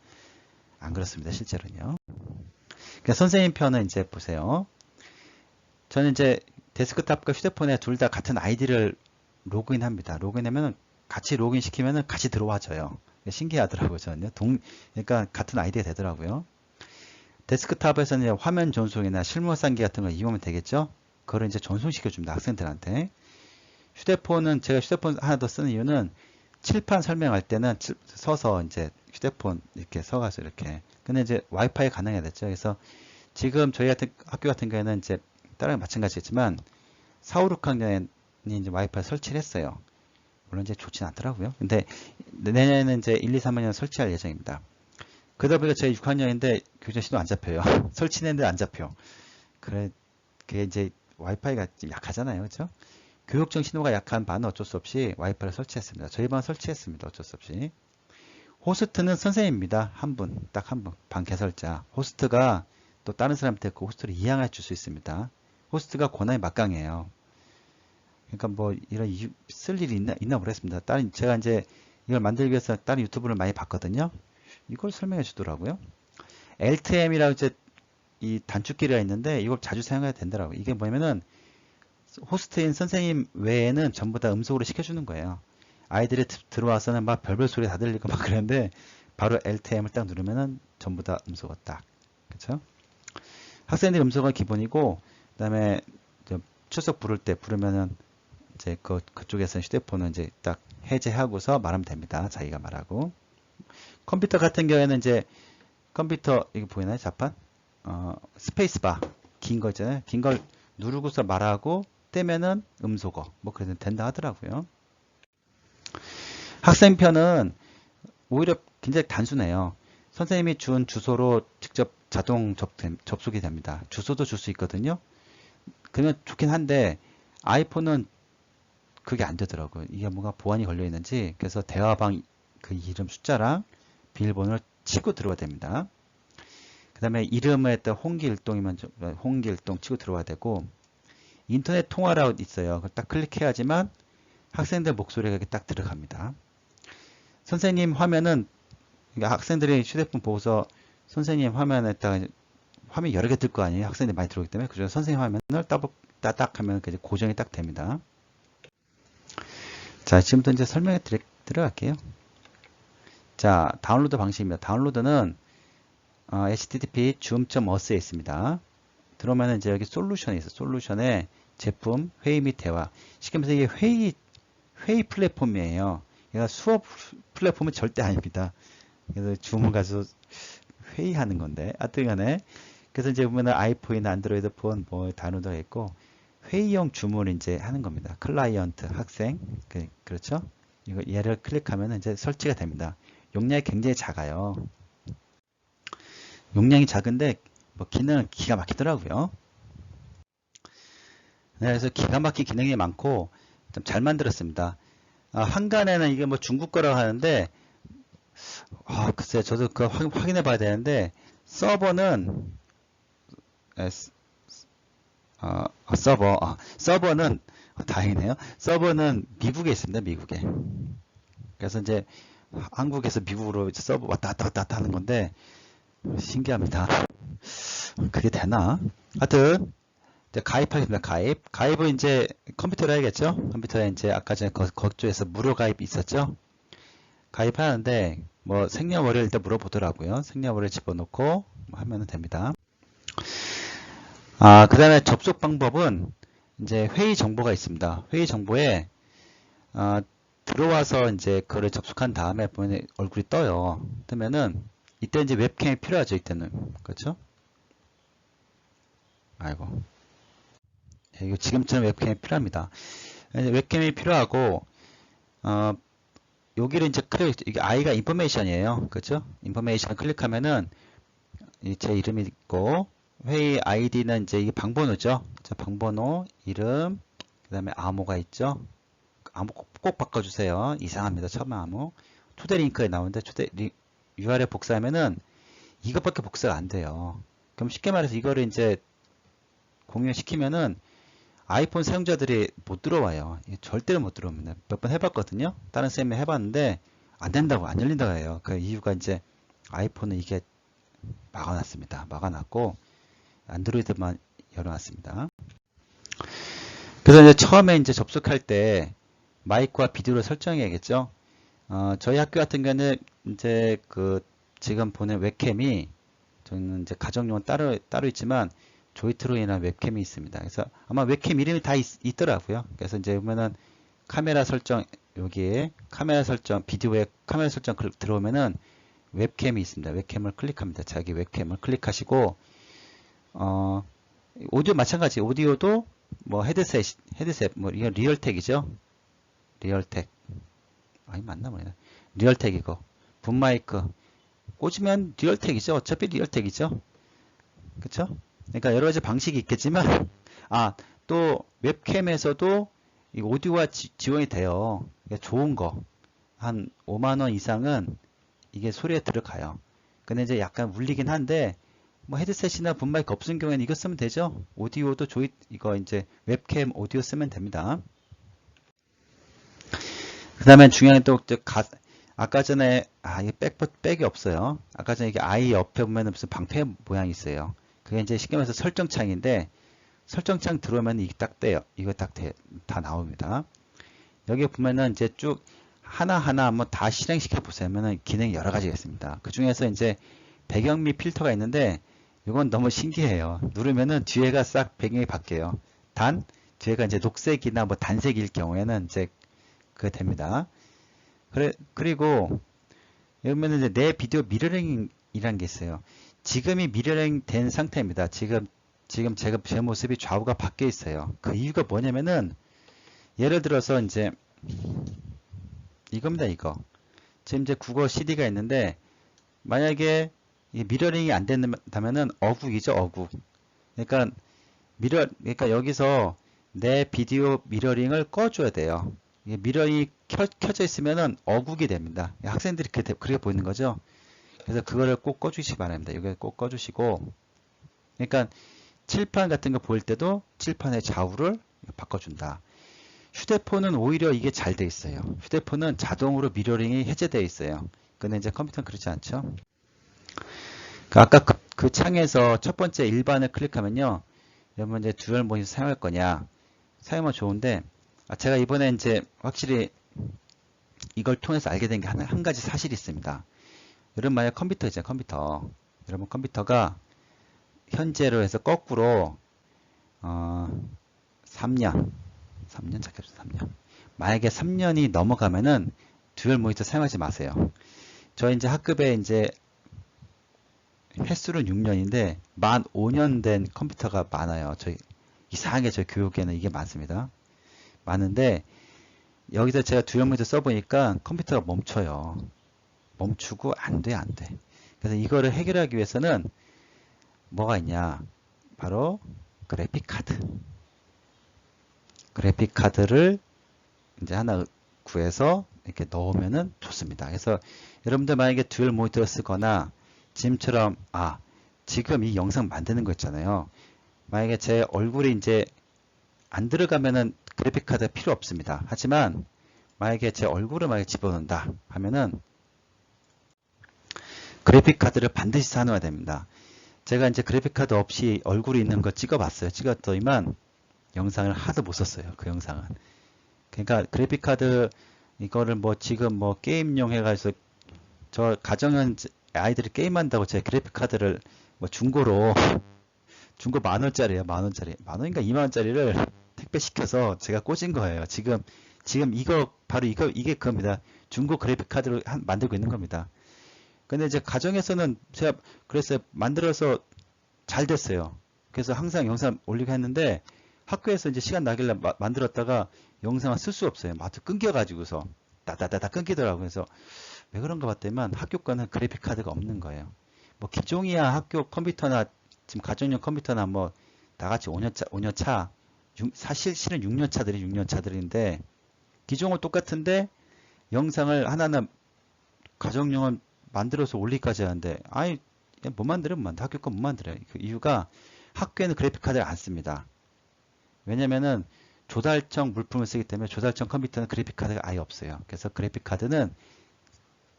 안 그렇습니다. 실제로는요. 그러니까 선생님 편은 이제 보세요. 저는 이제 데스크탑과 휴대폰에 둘 다 같은 아이디를 로그인합니다. 로그인하면 같이 로그인 시키면 같이 들어와줘요. 신기하더라고요. 저는요. 그러니까 같은 아이디가 되더라고요. 데스크탑에서는 화면 전송이나 실무상기 같은 거 이용하면 되겠죠. 그걸 이제 전송시켜 줍니다. 학생들한테. 휴대폰은 제가 휴대폰 하나 더 쓰는 이유는 칠판 설명할 때는 서서 이제 휴대폰 이렇게 서가서 이렇게. 근데 이제 와이파이 가능해야 됐죠. 그래서 지금 저희 같은 학교 같은 경우에는 이제 다른 마찬가지겠지만 4, 5, 6학년이 이제 와이파이 설치를 했어요. 물론 이제 좋진 않더라고요. 근데 내년에는 이제 1, 2, 3학년 설치할 예정입니다. 그러다 보니까 저희 6학년인데 교정 신호 안 잡혀요. 설치했는데 안 잡혀. 그게 이제 와이파이가 좀 약하잖아요. 그렇죠? 교육청 신호가 약한 반은 어쩔 수 없이 와이파이를 설치했습니다. 저희 반 설치했습니다. 어쩔 수 없이. 호스트는 선생님입니다. 한 분, 딱 한 분, 반 개설자. 호스트가 또 다른 사람한테 그 호스트를 이양해 줄 수 있습니다. 호스트가 권한이 막강해요. 그러니까 뭐 이런 쓸 일이 있나 모르겠습니다. 제가 이제 이걸 만들기 위해서 다른 유튜브를 많이 봤거든요. 이걸 설명해 주더라고요. LTM이라고 이제 이 단축키가 있는데 이걸 자주 사용해야 된다라고. 이게 뭐냐면은 호스트인 선생님 외에는 전부 다 음속으로 시켜주는 거예요. 아이들이 들어와서는 막 별별 소리 다 들리고 막 그러는데 바로 LTM을 딱 누르면은 전부 다 음소거 딱. 그쵸? 학생들 음소거가 기본이고, 그 다음에 출석 부를 때 부르면은 이제 그쪽에서 휴대폰은 이제 딱 해제하고서 말하면 됩니다. 자기가 말하고. 컴퓨터 같은 경우에는 이제 컴퓨터, 이거 보이나요? 자판? 스페이스바. 긴 거 있잖아요. 긴 걸 누르고서 말하고 떼면은 음소거. 뭐 그래도 된다 하더라고요. 학생 편은 오히려 굉장히 단순해요. 선생님이 준 주소로 직접 자동 접속이 됩니다. 주소도 줄 수 있거든요. 그러면 좋긴 한데 아이폰은 그게 안 되더라고요. 이게 뭔가 보안이 걸려 있는지. 그래서 대화방 그 이름 숫자랑 비밀번호를 치고 들어가야 됩니다. 그 다음에 이름에 또 홍길동이면 홍길동 치고 들어가야 되고, 인터넷 통화라고 있어요. 그걸 딱 클릭해야지만 학생들 목소리가 이렇게 딱 들어갑니다. 선생님 화면은, 그러니까 학생들이 휴대폰 보고서 선생님 화면에다가 화면 여러 개 뜰 거 아니에요. 학생들이 많이 들어오기 때문에. 그래서 선생님 화면을 따닥 하면 이제 고정이 딱 됩니다. 자, 지금부터 이제 설명에 들어갈게요. 자, 다운로드 방식입니다. 다운로드는 http zoom.us에 있습니다. 들어오면 이제 여기 솔루션이 있어요. 솔루션에 제품, 회의 및 대화. 쉽게 말해서 이게 회의 플랫폼이에요. 얘가 수업 플랫폼은 절대 아닙니다. 그래서 줌 가서 회의하는 건데, 하여튼 간에. 그래서 이제 보면은 아이폰이나 안드로이드 폰 뭐 다운로드가 있고, 회의용 줌을 이제 하는 겁니다. 클라이언트, 학생. 그렇죠? 이거 얘를 클릭하면 이제 설치가 됩니다. 용량이 굉장히 작아요. 용량이 작은데, 뭐 기능은 기가 막히더라고요. 네, 그래서 기가 막힌 기능이 많고, 좀 잘 만들었습니다. 한간에는 이게 뭐 중국 거라고 하는데, 글쎄, 저도 그거 확인해 봐야 되는데, 서버는, 서버는, 다행이네요. 서버는 미국에 있습니다, 미국에. 그래서 이제 한국에서 미국으로 서버 왔다 갔다 하는 건데, 신기합니다. 그게 되나? 하여튼, 이제 가입하겠습니다. 가입은 이제 컴퓨터로 해야겠죠? 컴퓨터에 이제 아까 전에 거쪽에서 무료 가입 있었죠? 가입하는데, 뭐 생년월일 일단 물어보더라고요. 생년월일 집어넣고 하면 됩니다. 그 다음에 접속 방법은 이제 회의 정보가 있습니다. 회의 정보에 들어와서 이제 그거를 접속한 다음에 보면 얼굴이 떠요. 뜨면은 이때 이제 웹캠이 필요하죠. 이때는 그렇죠? 아이고, 이거 지금처럼 웹캠이 필요합니다. 웹캠이 필요하고 여기를 이제 이게 I가 인포메이션이에요. 그렇죠? 인포메이션 클릭하면은 제 이름이 있고, 회의 아이디는 이제 이게 방번호죠. 자, 방번호, 이름, 그 다음에 암호가 있죠. 암호 꼭 바꿔주세요. 이상합니다. 처음 암호. 초대 링크에 나오는데 URL 복사하면은 이것밖에 복사가 안 돼요. 그럼 쉽게 말해서 이거를 이제 공유시키면은 아이폰 사용자들이 못 들어와요. 절대로 못 들어옵니다. 몇 번 해봤거든요. 다른 쌤이 해봤는데 안 된다고, 안 열린다고 해요. 그 이유가 이제 아이폰은 이게 막아놨습니다. 막아놨고 안드로이드만 열어놨습니다. 그래서 이제 처음에 이제 접속할 때 마이크와 비디오를 설정해야겠죠. 저희 학교 같은 경우는 이제 지금 보는 웹캠이, 저는 이제 가정용은 따로 있지만 조이트로이나 웹캠이 있습니다. 그래서 아마 웹캠 이름이 다 있더라고요. 그래서 이제 보면은 카메라 설정, 여기에 카메라 설정, 비디오에 카메라 설정 들어오면은 웹캠이 있습니다. 웹캠을 클릭합니다. 자기 웹캠을 클릭하시고, 오디오 마찬가지. 오디오도 뭐 헤드셋, 뭐 이건 리얼텍이죠. 리얼텍. 아니, 맞나 보네. 리얼텍이고. 붐마이크. 꽂으면 리얼텍이죠. 어차피 리얼텍이죠. 그쵸? 그러니까 여러 가지 방식이 있겠지만, 또 웹캠에서도 이 오디오가 지원이 돼요. 그러니까 좋은 거. 한 5만원 이상은 이게 소리에 들어가요. 근데 이제 약간 물리긴 한데, 뭐 헤드셋이나 붐마이크 없는 경우에는 이거 쓰면 되죠. 오디오도 이거 이제 웹캠 오디오 쓰면 됩니다. 그 다음에 중요한 또 아까 전에 이게 백이 없어요. 아까 전에 이게 아이 옆에 보면 무슨 방패 모양이 있어요. 그게 이제 쉽게 말해서 설정 창인데, 설정창 들어오면 이게 딱 떼요. 이거 다 나옵니다. 여기 보면은 이제 쭉 하나하나 한번 다 실행시켜 보시면은 기능이 여러 가지가 있습니다. 그 중에서 이제 배경 및 필터가 있는데 이건 너무 신기해요. 누르면은 뒤에가 싹 배경이 바뀌어요. 단 뒤에가 이제 녹색이나 뭐 단색일 경우에는 이제 그게 됩니다. 그리고 여기는 이제 내 비디오 미러링이라는 게 있어요. 지금이 미러링 된 상태입니다. 지금 제 모습이 좌우가 바뀌어 있어요. 그 이유가 뭐냐면은 예를 들어서 이제 이겁니다. 이거 지금 이제 국어 CD가 있는데 만약에 이 미러링이 안 된다면은 어국이죠. 어국. 그러니까 여기서 내 비디오 미러링을 꺼줘야 돼요. 이게 미러링이 켜져 있으면은 어국이 됩니다. 학생들이 그렇게 보이는 거죠. 그래서 그거를 꼭 꺼주시기 바랍니다. 이거 꼭 꺼주시고, 그러니까 칠판 같은 거 보일 때도 칠판의 좌우를 바꿔준다. 휴대폰은 오히려 이게 잘 돼 있어요. 휴대폰은 자동으로 미러링이 해제되어 있어요. 근데 이제 컴퓨터는 그렇지 않죠. 아까 그 창에서 첫 번째 일반을 클릭하면요. 여러분 이제 듀얼 모니터 사용할 거냐? 사용하면 좋은데, 제가 이번에 이제 확실히 이걸 통해서 알게 된 게 한 가지 사실이 있습니다. 여러분 만약 컴퓨터 있잖아요. 컴퓨터. 여러분 컴퓨터가 현재로 해서 거꾸로 3년 잡겠습니다. 3년. 만약에 3년이 넘어가면은 듀얼 모니터 사용하지 마세요. 저 이제 학급에 이제 횟수는 6년인데 만 5년 된 컴퓨터가 많아요. 이상하게 저희 교육에는 이게 많습니다. 많은데 여기서 제가 듀얼 모니터 써보니까 컴퓨터가 멈춰요. 멈추고 안 돼. 그래서 이거를 해결하기 위해서는 뭐가 있냐? 바로 그래픽 카드. 그래픽 카드를 이제 하나 구해서 이렇게 넣으면은 좋습니다. 그래서 여러분들 만약에 듀얼 모니터를 쓰거나 지금처럼 지금 이 영상 만드는 거 있잖아요. 만약에 제 얼굴이 이제 안 들어가면은 그래픽 카드가 필요 없습니다. 하지만 만약에 제 얼굴을 만약에 집어넣는다 하면은 그래픽 카드를 반드시 사놓아야 됩니다. 제가 이제 그래픽 카드 없이 얼굴이 있는 거 찍어봤어요. 찍었더니만 영상을 하도 못 썼어요. 그 영상은. 그러니까 그래픽 카드 이거를 뭐 지금 뭐 게임용 해가지고 저 가정은 아이들이 게임한다고 제 그래픽 카드를 뭐 중고로 중고 10,000원짜리예요. 10,000원짜리. 10,000원인가 20,000원짜리를 택배 시켜서 제가 꽂은 거예요. 지금 이거 바로 이게 그겁니다. 중고 그래픽 카드를 만들고 있는 겁니다. 근데 이제 가정에서는 제가 그랬어요. 만들어서 잘 됐어요. 그래서 항상 영상 올리고 했는데 학교에서 이제 시간 나길래 만들었다가 영상을 쓸 수 없어요. 마트 끊겨가지고서 따다다다 끊기더라고요. 그래서 왜 그런가 봤더니만 학교 거는 그래픽 카드가 없는 거예요. 뭐 기종이야 학교 컴퓨터나 지금 가정용 컴퓨터나 뭐 다 같이 5년차 사실은 6년차들인데 기종은 똑같은데 영상을 하나는 가정용은 만들어서 올리기까지 하는데 못 만들어 학교 거 못 만들어요. 그 이유가 학교에는 그래픽 카드를 안 씁니다. 왜냐면은 조달청 물품을 쓰기 때문에 조달청 컴퓨터는 그래픽 카드가 아예 없어요. 그래서 그래픽 카드는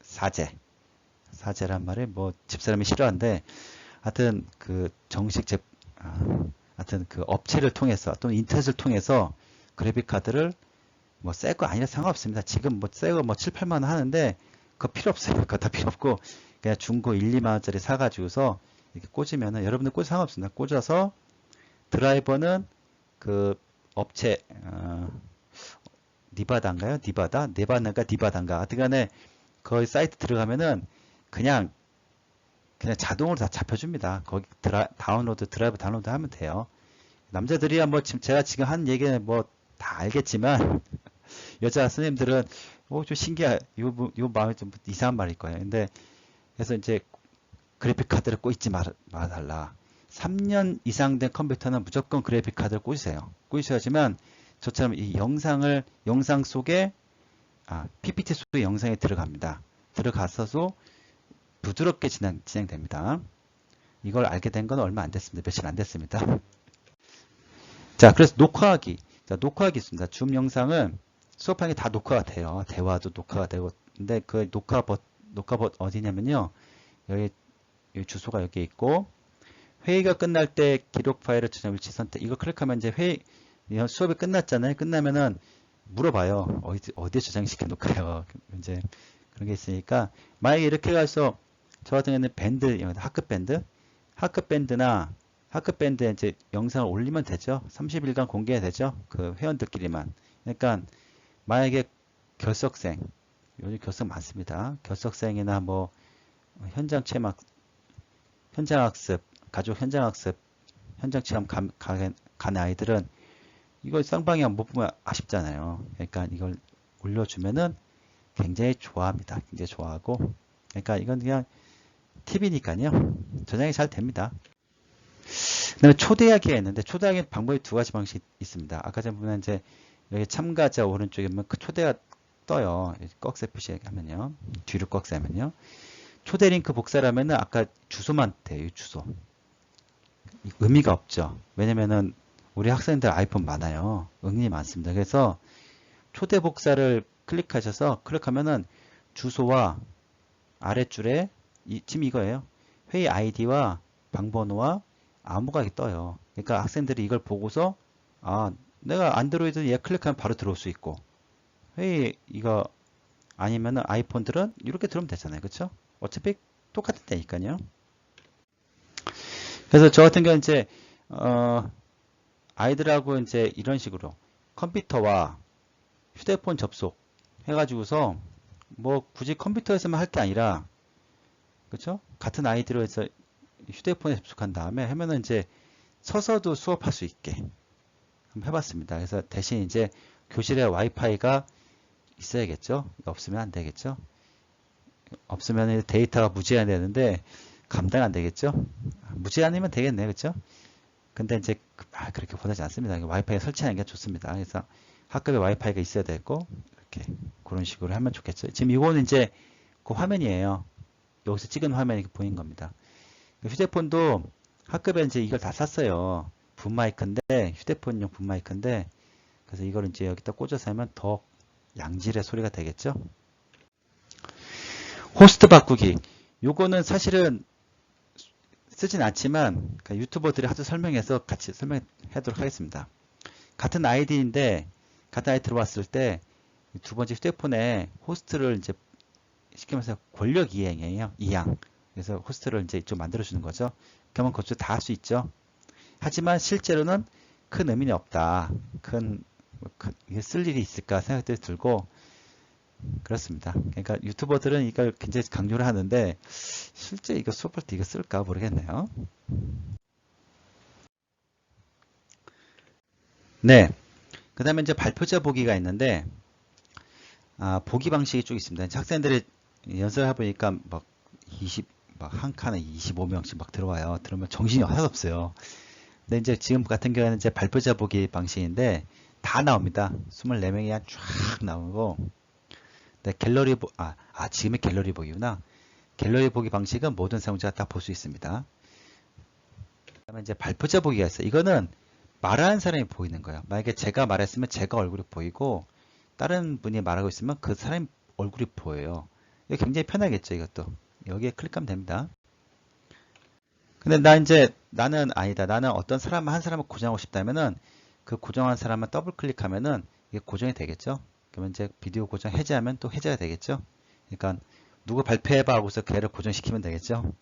사제란 말을 뭐 집사람이 싫어하는데 하여튼 그 하여튼 그 업체를 통해서 또는 인터넷을 통해서 그래픽 카드를 뭐 새 거 아니라 상관없습니다. 지금 뭐 새 거 뭐 7, 8만 원 하는데 그거 필요 없어요. 그거 다 필요 없고 그냥 중고 1, 2만 원짜리 사가지고서 이렇게 꽂으면은 여러분들 꽂 상관없습니다. 꽂아서 드라이버는 그 업체 니바다인가요? 니바다인가 하여튼간에 거기 사이트 들어가면은 그냥 자동으로 다 잡혀줍니다. 거기 드라이브 다운로드 하면 돼요. 남자들이야 뭐 제가 지금 한 얘기는 뭐 다 알겠지만 여자 선생님들은 좀 신기해. 요 마음이 좀 이상한 말일 거예요. 근데 그래서 이제 그래픽 카드를 꽂지 말아달라. 3년 이상 된 컴퓨터는 무조건 그래픽 카드를 꽂으세요. 꽂으셔야지만 저처럼 이 영상 속에 PPT 속에 영상에 들어갑니다. 들어가서도 부드럽게 진행됩니다. 이걸 알게 된 건 얼마 안 됐습니다. 며칠 안 됐습니다. 자, 그래서 녹화하기. 자, 녹화하기 있습니다. 줌 영상은 수업하는 게 다 녹화가 돼요. 대화도 녹화가 되고. 근데 그 녹화 어디냐면요. 여기 주소가 여기 있고, 회의가 끝날 때 기록 파일을 저장 위치 선택. 이거 클릭하면 이제 수업이 끝났잖아요. 끝나면은 물어봐요. 어디에 저장시켜 놓을까요? 이제 그런 게 있으니까 만약에 이렇게 가서 저 같은 경우는 밴드, 학급밴드에 이제 영상을 올리면 되죠. 30일간 공개가 되죠. 그 회원들끼리만. 그러니까 만약에 결석생, 요즘 결석 많습니다. 결석생이나 뭐 현장학습, 가족 현장학습, 현장체험 간 아이들은 이걸 쌍방향 못 보면 아쉽잖아요. 그러니까 이걸 올려주면은 굉장히 좋아합니다. 굉장히 좋아하고. 그러니까 이건 그냥 팁이니까요. 저장이 잘 됩니다. 그다음에 초대하기가 있는데 초대하기 방법이 두 가지 방식이 있습니다. 아까 전에 보면 이제 여기 참가자 오른쪽에 보면 그 초대가 떠요. 꺽쇠 표시하면요. 뒤로 꺽쇠하면요. 초대 링크 복사라면은 아까 주소만 돼요. 주소. 의미가 없죠. 왜냐면은 우리 학생들 아이폰 많아요. 응이 많습니다. 그래서 초대 복사를 클릭하면은 주소와 아랫줄에 지금 이거예요. 회의 아이디와 방번호와 암호가 떠요. 그러니까 학생들이 이걸 보고서 내가 안드로이드 얘 클릭하면 바로 들어올 수 있고 회의 이거 아니면은 아이폰들은 이렇게 들어오면 되잖아요. 그렇죠? 어차피 똑같은 데니까요. 그래서 저 같은 경우는 이제 아이들하고 이제 이런 식으로 컴퓨터와 휴대폰 접속 해가지고서 뭐 굳이 컴퓨터에서만 할 게 아니라 그렇죠? 같은 아이디로 해서 휴대폰에 접속한 다음에 하면은 이제 서서도 수업할 수 있게 한번 해봤습니다. 그래서 대신 이제 교실에 와이파이가 있어야겠죠? 없으면 안 되겠죠? 없으면 데이터가 무제한 되는데 감당 안 되겠죠? 무제한이면 되겠네요. 그렇죠? 근데 이제 그렇게 원하지 않습니다. 와이파이 설치하는 게 좋습니다. 그래서 학급에 와이파이가 있어야 되고 이렇게 그런 식으로 하면 좋겠죠. 지금 이거는 이제 그 화면이에요. 여기서 찍은 화면이 보인 겁니다. 휴대폰도 학급에 이제 이걸 다 샀어요. 붐마이크인데 휴대폰용 붐마이크인데 그래서 이걸 이제 여기다 꽂아서 하면 더 양질의 소리가 되겠죠. 호스트 바꾸기. 요거는 사실은 쓰진 않지만 유튜버들이 하도 설명해서 같이 설명하도록 하겠습니다. 같은 아이디인데 같은 아이디 들어왔을 때 두 번째 휴대폰에 호스트를 이제 시키면서 권력 이양이에요. 이양. 그래서 호스트를 이제 좀 만들어주는 거죠. 그러면 그것도 다 할 수 있죠. 하지만 실제로는 큰 의미는 없다. 쓸 일이 있을까 생각들이 들고 그렇습니다. 그러니까 유튜버들은 이걸 굉장히 강조를 하는데 실제 이거 수업할 때 이거 쓸까 모르겠네요. 네. 그 다음에 이제 발표자 보기가 있는데 보기 방식이 쭉 있습니다. 학생들이 연습을 해보니까 막 한 칸에 25명씩 막 들어와요. 들어오면 정신이 하나도 없어요. 근데 이제 지금 같은 경우에는 이제 발표자 보기 방식인데 다 나옵니다. 24명이 쫙 나오고 갤러리 지금의 갤러리 보기구나. 갤러리 보기 방식은 모든 사용자가 다 볼 수 있습니다. 그다음에 이제 발표자 보기가 있어요. 이거는 말하는 사람이 보이는 거예요. 만약에 제가 말했으면 제가 얼굴이 보이고 다른 분이 말하고 있으면 그 사람 얼굴이 보여요. 이거 굉장히 편하겠죠, 이것도. 여기에 클릭하면 됩니다. 근데 나는 아니다. 나는 어떤 한 사람을 고정하고 싶다면은 그 고정한 사람을 더블 클릭하면은 이게 고정이 되겠죠. 그러면 이제 비디오 고정 해제하면 또 해제가 되겠죠. 그러니까 누구 발표해봐 하고서 걔를 고정시키면 되겠죠.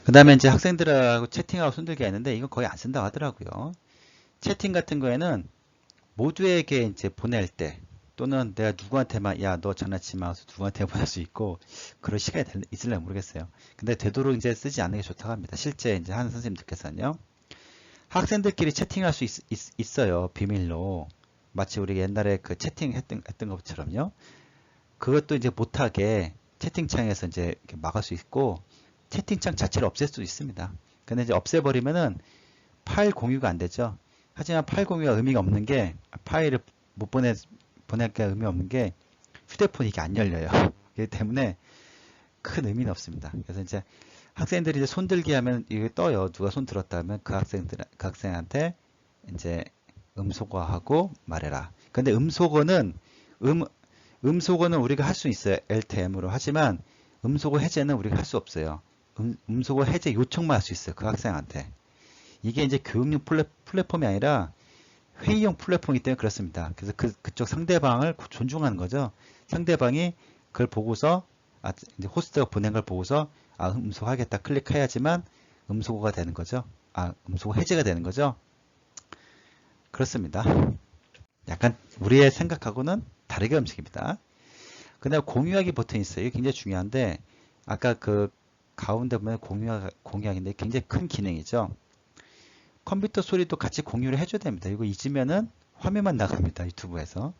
그 다음에 이제 학생들하고 채팅하고 손들기가 있는데 이건 거의 안 쓴다고 하더라고요. 채팅 같은 거에는 모두에게 이제 보낼 때 또는 내가 누구한테만 너 장난치지 마 해서 누구한테 보낼 수 있고 그럴 시간이 있을래 모르겠어요. 근데 되도록 이제 쓰지 않는 게 좋다고 합니다. 실제 이제 하는 선생님들께서는요. 학생들끼리 채팅할 수 있어요. 비밀로. 마치 우리 옛날에 그 채팅했던 것처럼요. 그것도 이제 못하게 채팅창에서 이제 이렇게 막을 수 있고 채팅창 자체를 없앨 수도 있습니다. 근데 이제 없애버리면은 파일 공유가 안 되죠. 하지만 파일 공유가 의미가 없는 게 파일을 못 보낼게 의미 없는 게 휴대폰이 이게 안 열려요. 그렇기 때문에 큰 의미는 없습니다. 그래서 이제 학생들이 이제 손들기 하면 이게 떠요. 누가 손 들었다면 그 학생한테 이제 음소거하고 말해라. 근데 음소거는 우리가 할 수 있어요. LTM으로. 하지만 음소거 해제는 우리가 할 수 없어요. 음소거 해제 요청만 할 수 있어요. 그 학생한테. 이게 이제 교육용 플랫폼이 아니라 회의용 플랫폼이기 때문에 그렇습니다. 그래서 그쪽 상대방을 존중하는 거죠. 상대방이 그걸 보고서, 이제 호스트가 보낸 걸 보고서, 음소거하겠다 클릭해야지만 음소거가 되는 거죠. 음소거 해제가 되는 거죠. 그렇습니다. 약간 우리의 생각하고는 다르게 움직입니다. 그다음에 공유하기 버튼이 있어요. 이게 굉장히 중요한데, 아까 그 가운데 보면 공유하기인데 굉장히 큰 기능이죠. 컴퓨터 소리도 같이 공유를 해줘야 됩니다. 이거 잊으면은 화면만 나갑니다. 유튜브에서.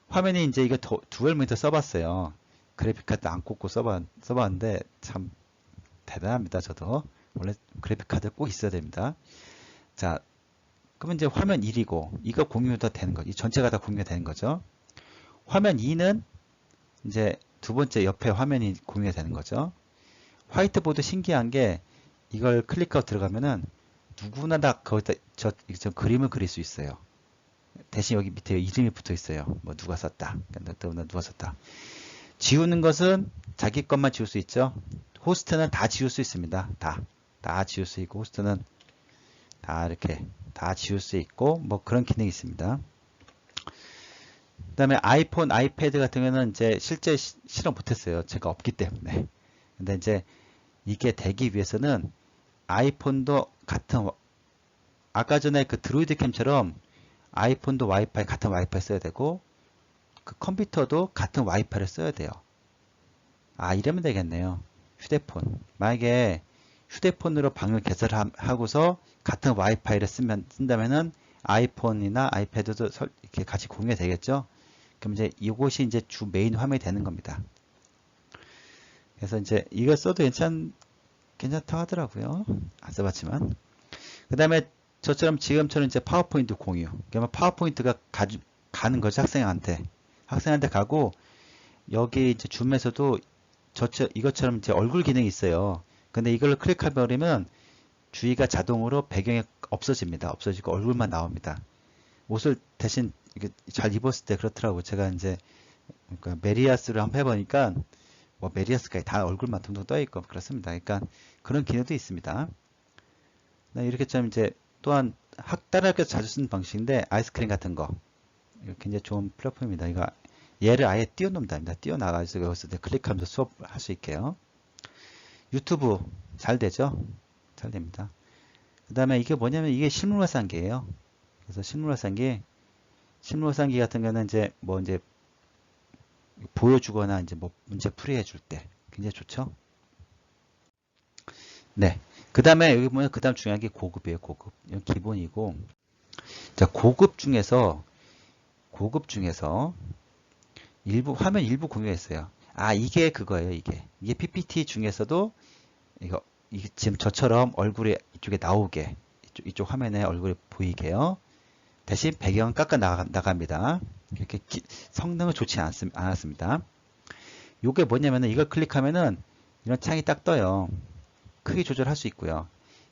화면이 이제 이거 듀얼 모니터 써봤어요. 그래픽카드 안 꽂고 써봤는데 참 대단합니다. 저도. 원래 그래픽카드 꼭 있어야 됩니다. 자, 그러면 이제 화면 1이고 이거 공유가 되는 거죠. 이 전체가 다 공유가 되는 거죠. 화면 2는 이제 두 번째 옆에 화면이 공유가 되는 거죠. 화이트보드 신기한 게 이걸 클릭하고 들어가면은 누구나 다 거기다 저 그림을 그릴 수 있어요. 대신 여기 밑에 이름이 붙어 있어요. 뭐 누가 썼다. 누가 썼다. 지우는 것은 자기 것만 지울 수 있죠. 호스트는 다 지울 수 있습니다. 다 지울 수 있고 호스트는 다 이렇게 다 지울 수 있고 뭐 그런 기능이 있습니다. 그 다음에 아이폰, 아이패드 같은 경우는 이제 실제 실험 못했어요. 제가 없기 때문에. 근데 이제 이게 되기 위해서는 아이폰도 같은 아까 전에 그 드로이드 캠처럼 아이폰도 와이파이 같은 와이파이 써야 되고 그 컴퓨터도 같은 와이파이를 써야 돼요. 이러면 되겠네요. 휴대폰. 만약에 휴대폰으로 방을 개설하고서 같은 와이파이를 쓴다면은 아이폰이나 아이패드도 이렇게 같이 공유가 되겠죠. 그럼 이제 이곳이 이제 주 메인 화면이 되는 겁니다. 그래서 이제 이거 써도 괜찮다고 하더라고요. 안 써봤지만. 그 다음에 저처럼 지금처럼 이제 파워포인트 공유. 그러면 파워포인트가 가는 거죠. 학생한테 가고, 여기 이제 줌에서도 이것처럼 이제 얼굴 기능이 있어요. 근데 이걸 클릭해버리면 주위가 자동으로 배경이 없어집니다. 없어지고 얼굴만 나옵니다. 옷을 대신 잘 입었을 때 그렇더라고요. 제가 이제 그러니까 메리아스를 한번 해보니까 뭐 메리아스까지 다 얼굴만 둥둥 떠있고 그렇습니다. 그러니까 그런 기능도 있습니다. 이렇게 좀 이제 또한 다른 학교에서 자주 쓰는 방식인데 아이스크림 같은 거 굉장히 좋은 플랫폼입니다. 이거 얘를 아예 띄워놓습니다. 띄워나가서 여기서 클릭하면서 수업할 수 있게요. 유튜브 잘 되죠? 잘 됩니다. 그 다음에 이게 뭐냐면 이게 실물화상기예요. 그래서 실물화상기 같은 경우는 이제 뭐 이제 보여주거나 이제 뭐 문제 풀이해 줄 때 굉장히 좋죠. 네. 그 다음에 여기 보면 그 다음 중요한 게 고급이에요. 고급. 이건 기본이고. 자, 고급 중에서 화면 일부 공유했어요. 이게 그거예요. 이게 PPT 중에서도 이게 지금 저처럼 얼굴이 이쪽에 나오게 이쪽 화면에 얼굴이 보이게요. 대신 배경은 깎아 나갑니다. 이렇게 성능은 좋지 않았습니다. 요게 뭐냐면은 이걸 클릭하면은 이런 창이 딱 떠요. 크기 조절할 수 있고요.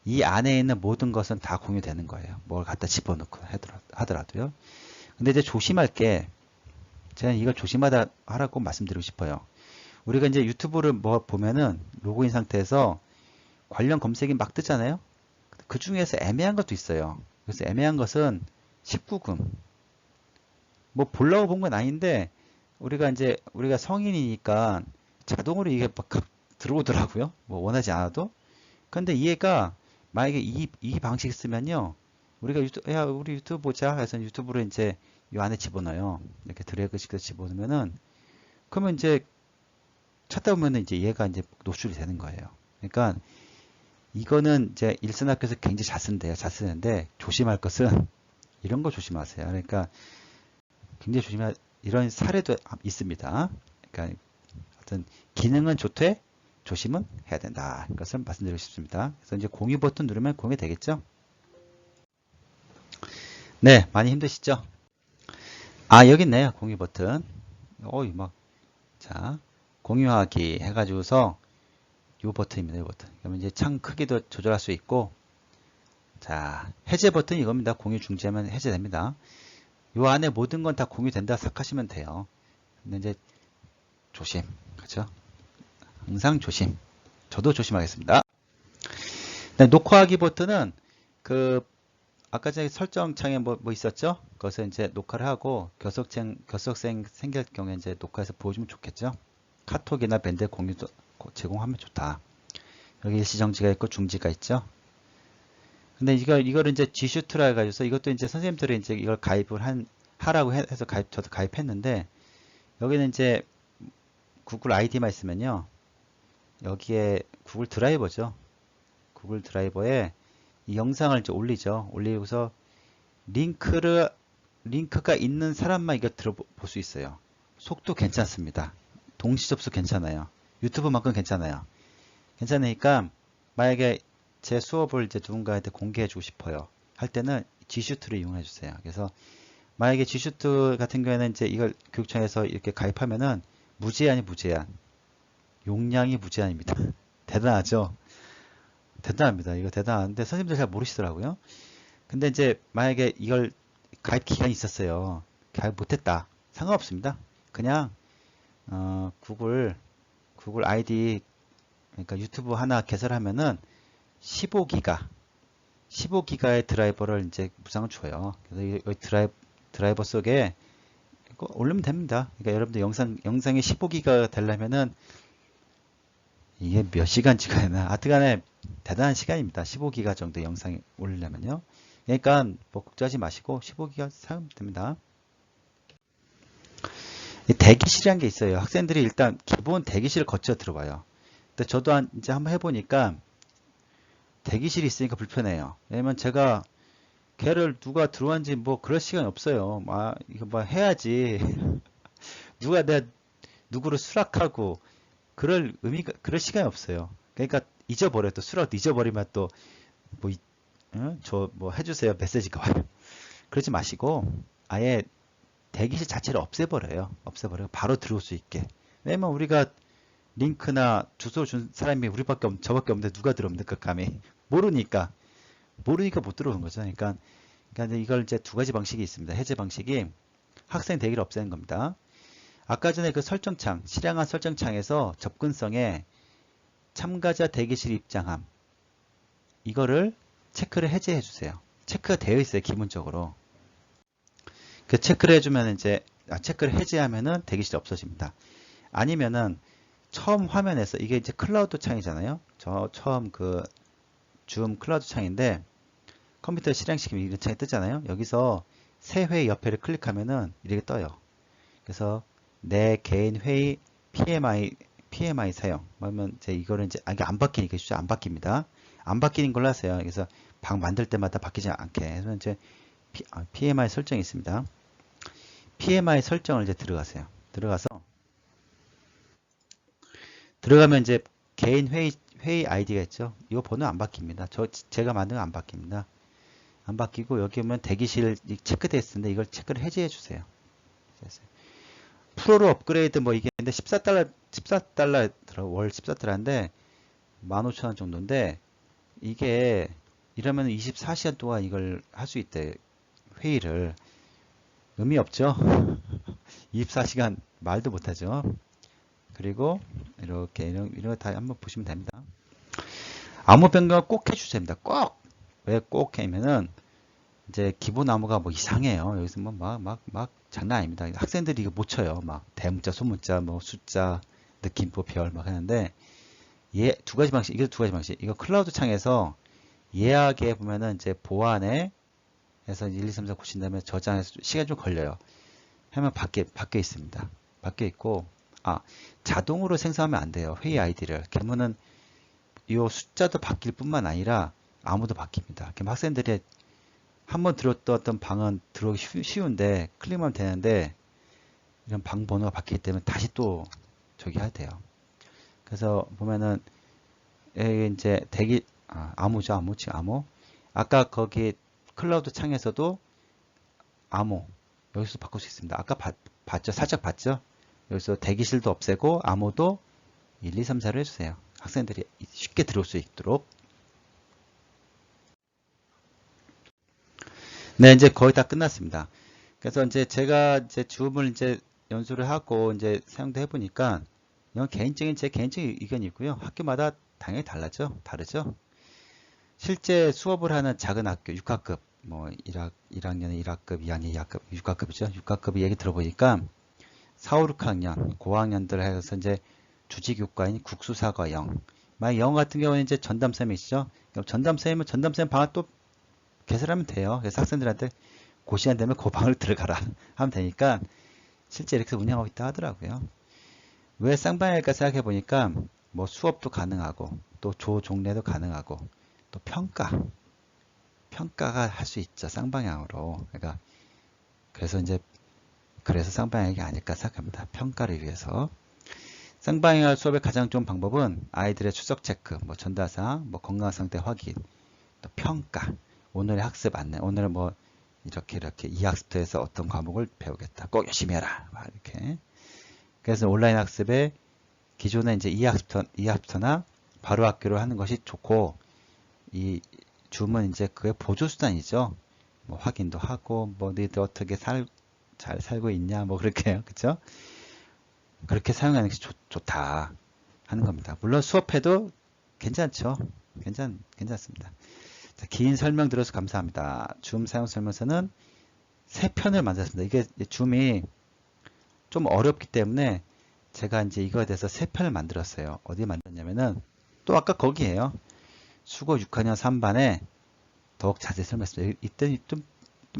이 안에 있는 모든 것은 다 공유되는 거예요. 뭘 갖다 집어넣고 하더라도요. 근데 이제 조심할 게 제가 이걸 조심하라고 말씀드리고 싶어요. 우리가 이제 유튜브를 보면은 로그인 상태에서 관련 검색이 막 뜨잖아요. 그 중에서 애매한 것도 있어요. 그래서 애매한 것은 19금. 뭐 보려고 본 건 아닌데 우리가 성인이니까 자동으로 이게 막 들어오더라고요. 뭐 원하지 않아도. 근데 얘가 만약에 이 방식 쓰면요. 우리 유튜브 보자 해서 유튜브로 이제 이 안에 집어넣어요. 이렇게 드래그 시켜서 집어넣으면은 그러면 이제 찾다 보면은 이제 얘가 이제 노출이 되는 거예요. 그러니까 이거는 이제 일선학교에서 굉장히 잘 쓰는데 조심할 것은 이런 거 조심하세요. 그러니까 굉장히 이런 사례도 있습니다. 그러니까 어떤 기능은 좋되 조심은 해야 된다. 이것을 말씀드리고 싶습니다. 그래서 이제 공유 버튼 누르면 공유 되겠죠? 네, 많이 힘드시죠? 여기 있네요. 공유 버튼. 자, 공유하기 해가지고서 이 버튼입니다. 이 버튼. 그러면 이제 창 크기도 조절할 수 있고, 자, 해제 버튼 이겁니다. 공유 중지하면 해제됩니다. 이 안에 모든 건 다 공유된다 생각하시면 돼요. 근데 이제 조심, 그렇죠? 항상 조심 저도 조심하겠습니다. 네, 녹화하기 버튼은 그 아까 전에 설정 창에 뭐 있었죠? 거기서 이제 녹화를 하고 결석생 생길 경우에 이제 녹화해서 보여주면 좋겠죠? 카톡이나 밴드 공유도 제공하면 좋다. 여기 일시정지가 있고 중지가 있죠? 근데 이거를 이제 G슈트라 해가지고서 이것도 이제 선생님들이 이제 이걸 하라고 해서 저도 가입했는데, 여기는 이제 구글 아이디만 있으면요. 여기에 구글 드라이버죠. 구글 드라이버에 이 영상을 이제 올리죠. 올리고서 링크가 있는 사람만 이거 들어볼 수 있어요. 속도 괜찮습니다. 동시 접속 괜찮아요. 유튜브만큼 괜찮아요. 괜찮으니까 만약에 제 수업을 이제 누군가한테 공개해주고 싶어요. 할 때는 G슈트를 이용해 주세요. 그래서 만약에 G슈트 같은 경우에는 이제 이걸 교육청에서 이렇게 가입하면은 무제한이 무제한. 용량이 무제한입니다. 대단하죠? 대단합니다. 이거 대단한데 선생님들 잘 모르시더라고요. 근데 이제 만약에 이걸 가입 기간이 있었어요. 가입 못했다. 상관없습니다. 그냥 구글 아이디 그러니까 유튜브 하나 개설하면은 15기가의 드라이버를 이제 무상을 줘요. 그래서 이 드라이버 속에 이거 올리면 됩니다. 그러니까 여러분들 영상이 15기가가 되려면은 이게 몇 시간 찍어야 되나? 하여튼간에 대단한 시간입니다. 15기가 정도 영상이 올리려면요. 그러니까 뭐 걱정하지 마시고 15기가 사용하면 됩니다. 대기실이라는 게 있어요. 학생들이 일단 기본 대기실을 거쳐 들어와요. 근데 저도 이제 한번 해보니까 대기실이 있으니까 불편해요. 왜냐면 제가 걔를 누가 들어왔는지 뭐 그럴 시간이 없어요. 이거 뭐 해야지. 누가 누구를 수락하고 그럴 시간이 없어요. 그러니까 잊어버려요. 또 수락 잊어버리면 또 저 뭐 해주세요. 메시지가 와요. 그러지 마시고 아예 대기실 자체를 없애버려요. 없애버려요. 바로 들어올 수 있게. 왜냐면 우리가 링크나 주소 준 사람이 저밖에 없는데 누가 들어옵니까? 감히. 모르니까 못 들어오는 거죠. 그러니까 이걸 이제 두 가지 방식이 있습니다. 해제 방식이 학생 대기를 없애는 겁니다. 아까 전에 그 설정창, 실행한 설정창에서 접근성에 참가자 대기실 입장함 이거를 체크를 해제해 주세요. 체크가 되어 있어요. 기본적으로. 그 체크를 해주면 이제 체크를 해제하면은 대기실이 없어집니다. 아니면은 처음 화면에서 이게 이제 클라우드 창이잖아요. 저 처음 그 줌 클라우드 창인데 컴퓨터 실행시키면 이런 창이 뜨잖아요. 여기서 새 회의 옆에를 클릭하면은 이렇게 떠요. 그래서 내 개인 회의 PMI 사용. 그러면 이제 이거를 이제 이게 안 바뀌니까 진짜 안 바뀝니다. 안 바뀌는 걸로 하세요. 그래서 방 만들 때마다 바뀌지 않게. 그래서 이제 PMI 설정이 있습니다. PMI 설정을 이제 들어가세요. 들어가면 이제 개인 회의 아이디가 있죠. 이 번호 안 바뀝니다. 제가 만든 거 안 바뀝니다. 안 바뀌고 여기 오면 대기실 체크되어 있는데 이걸 체크를 해제해 주세요. 프로로 업그레이드 뭐 이게 근데 14달러 월 14달러인데 15,000원 정도인데 이게 이러면 24시간 동안 이걸 할 수 있대. 회의를. 의미 없죠? 24시간 말도 못하죠. 그리고 이렇게 이런 거 다 한번 보시면 됩니다. 암호 변경을 꼭 해주셔야 됩니다. 꼭! 왜 꼭 하면은 이제 기본 암호가 뭐 이상해요. 여기서 뭐 막 장난 아닙니다. 학생들이 이거 못 쳐요. 막 대문자, 소문자, 뭐 숫자, 느낌표, 별 막 하는데 두 가지 방식. 이거 클라우드 창에서 예약에 보면은 이제 보안에 해서 1, 2, 3, 4 고친 다음에 저장해서 시간이 좀 걸려요. 하면 밖에 있습니다. 밖에 있고 자동으로 생성하면 안 돼요. 회의 아이디를. 그러면은 이 숫자도 바뀔 뿐만 아니라 아무도 바뀝니다. 그럼 학생들이 한번 들었던 방은 들어오기 쉬운데 클릭하면 되는데 이런 방 번호가 바뀌기 때문에 다시 또 저기 해야 돼요. 그래서 보면은 이제 암호죠. 암호. 아까 거기 클라우드 창에서도 암호 여기서 바꿀 수 있습니다. 아까 봤죠? 살짝 봤죠? 여기서 대기실도 없애고 암호도 1, 2, 3, 4로 해주세요. 학생들이 쉽게 들어올 수 있도록. 네, 이제 거의 다 끝났습니다. 그래서 이제 제가 이제 줌을 이제 연수를 하고 이제 사용도 해보니까 이건 제 개인적인 의견이고요. 학교마다 당연히 다르죠. 실제 수업을 하는 작은 학교, 6학급, 뭐 1학년에 1학급, 2학년 2학급, 6학급이죠. 6학급 얘기 들어보니까 4, 5, 6학년, 고학년들 해서 이제 주지교과인 국수사과 영. 만약 영어 같은 경우는 이제 전담쌤이시죠. 그럼 전담쌤이면 전담쌤 방학 또 개설하면 돼요. 그래서 학생들한테 그 시간 되면 그 방을 들어가라 하면 되니까 실제 이렇게 운영하고 있다 하더라고요. 왜 쌍방일까 생각해 보니까 뭐 수업도 가능하고 또 조종례도 가능하고 또 평가가 할 수 있죠. 쌍방향으로. 그러니까 그래서 쌍방향이 아닐까 생각합니다. 평가를 위해서. 쌍방향 수업의 가장 좋은 방법은 아이들의 출석 체크, 뭐 전달사항, 뭐 건강 상태 확인, 또 평가, 오늘의 학습 안내, 오늘 뭐 이렇게 이 학습터에서 어떤 과목을 배우겠다. 꼭 열심히 해라. 막 이렇게. 그래서 온라인 학습에 기존에 이제 이 학습터나 바로 학교를 하는 것이 좋고, 이 줌은 이제 그의 보조 수단이죠. 뭐 확인도 하고, 뭐 너희들 어떻게 잘 살고 있냐, 뭐 그렇게요, 그렇죠? 그렇게 사용하는 것이 좋다 하는 겁니다. 물론 수업해도 괜찮죠. 괜찮습니다. 자, 긴 설명 들어서 감사합니다. 줌 사용 설명서는 3편을 만들었습니다. 이게 줌이 좀 어렵기 때문에 제가 이제 이거에 대해서 3편을 만들었어요. 어디에 만들었냐면은 또 아까 거기에요. 수고 6학년 3반에 더욱 자세히 설명했습니다. 이때는 좀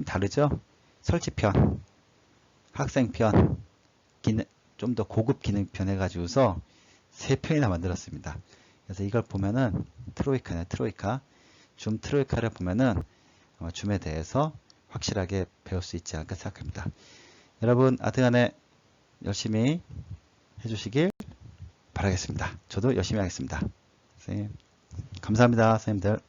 다르죠? 설치편, 학생편, 좀 더 고급 기능편 해가지고서 3편이나 만들었습니다. 그래서 이걸 보면은 트로이카. 줌 트로이카를 보면은 줌에 대해서 확실하게 배울 수 있지 않을까 생각합니다. 여러분 하여튼간에 열심히 해주시길 바라겠습니다. 저도 열심히 하겠습니다. 선생님 감사합니다. 선생님들.